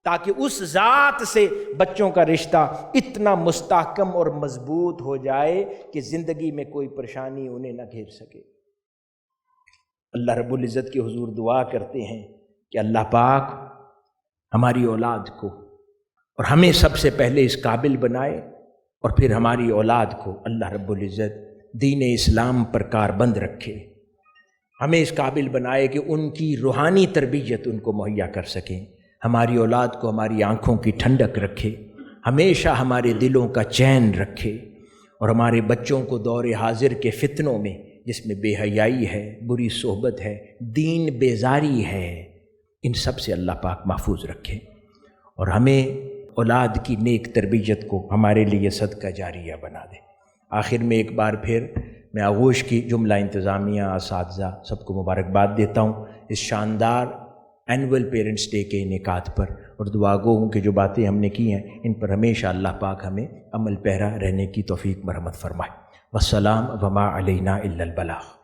تاکہ اس ذات سے بچوں کا رشتہ اتنا مستحکم اور مضبوط ہو جائے کہ زندگی میں کوئی پریشانی انہیں نہ گھیر سکے۔ اللہ رب العزت کے حضور دعا کرتے ہیں کہ اللہ پاک ہماری اولاد کو اور ہمیں سب سے پہلے اس قابل بنائے، اور پھر ہماری اولاد کو اللہ رب العزت دین اسلام پر کاربند رکھے، ہمیں اس قابل بنائے کہ ان کی روحانی تربیت ان کو مہیا کر سکیں، ہماری اولاد کو ہماری آنکھوں کی ٹھنڈک رکھے، ہمیشہ ہمارے دلوں کا چین رکھے، اور ہمارے بچوں کو دور حاضر کے فتنوں میں، جس میں بے حیائی ہے، بری صحبت ہے، دین بیزاری ہے، ان سب سے اللہ پاک محفوظ رکھے، اور ہمیں اولاد کی نیک تربیت کو ہمارے لیے صدقہ جاریہ بنا دے۔ آخر میں ایک بار پھر میں آغوش کی جملہ انتظامیہ، اساتذہ سب کو مبارکباد دیتا ہوں اس شاندار اینول پیرنٹس ڈے کے انعقاد پر، اور دعا گو ہوں کہ جو باتیں ہم نے کی ہیں ان پر ہمیشہ اللہ پاک ہمیں عمل پیرا رہنے کی توفیق مرحمت فرمائے۔ والسلام وما علینا الا البلاغ۔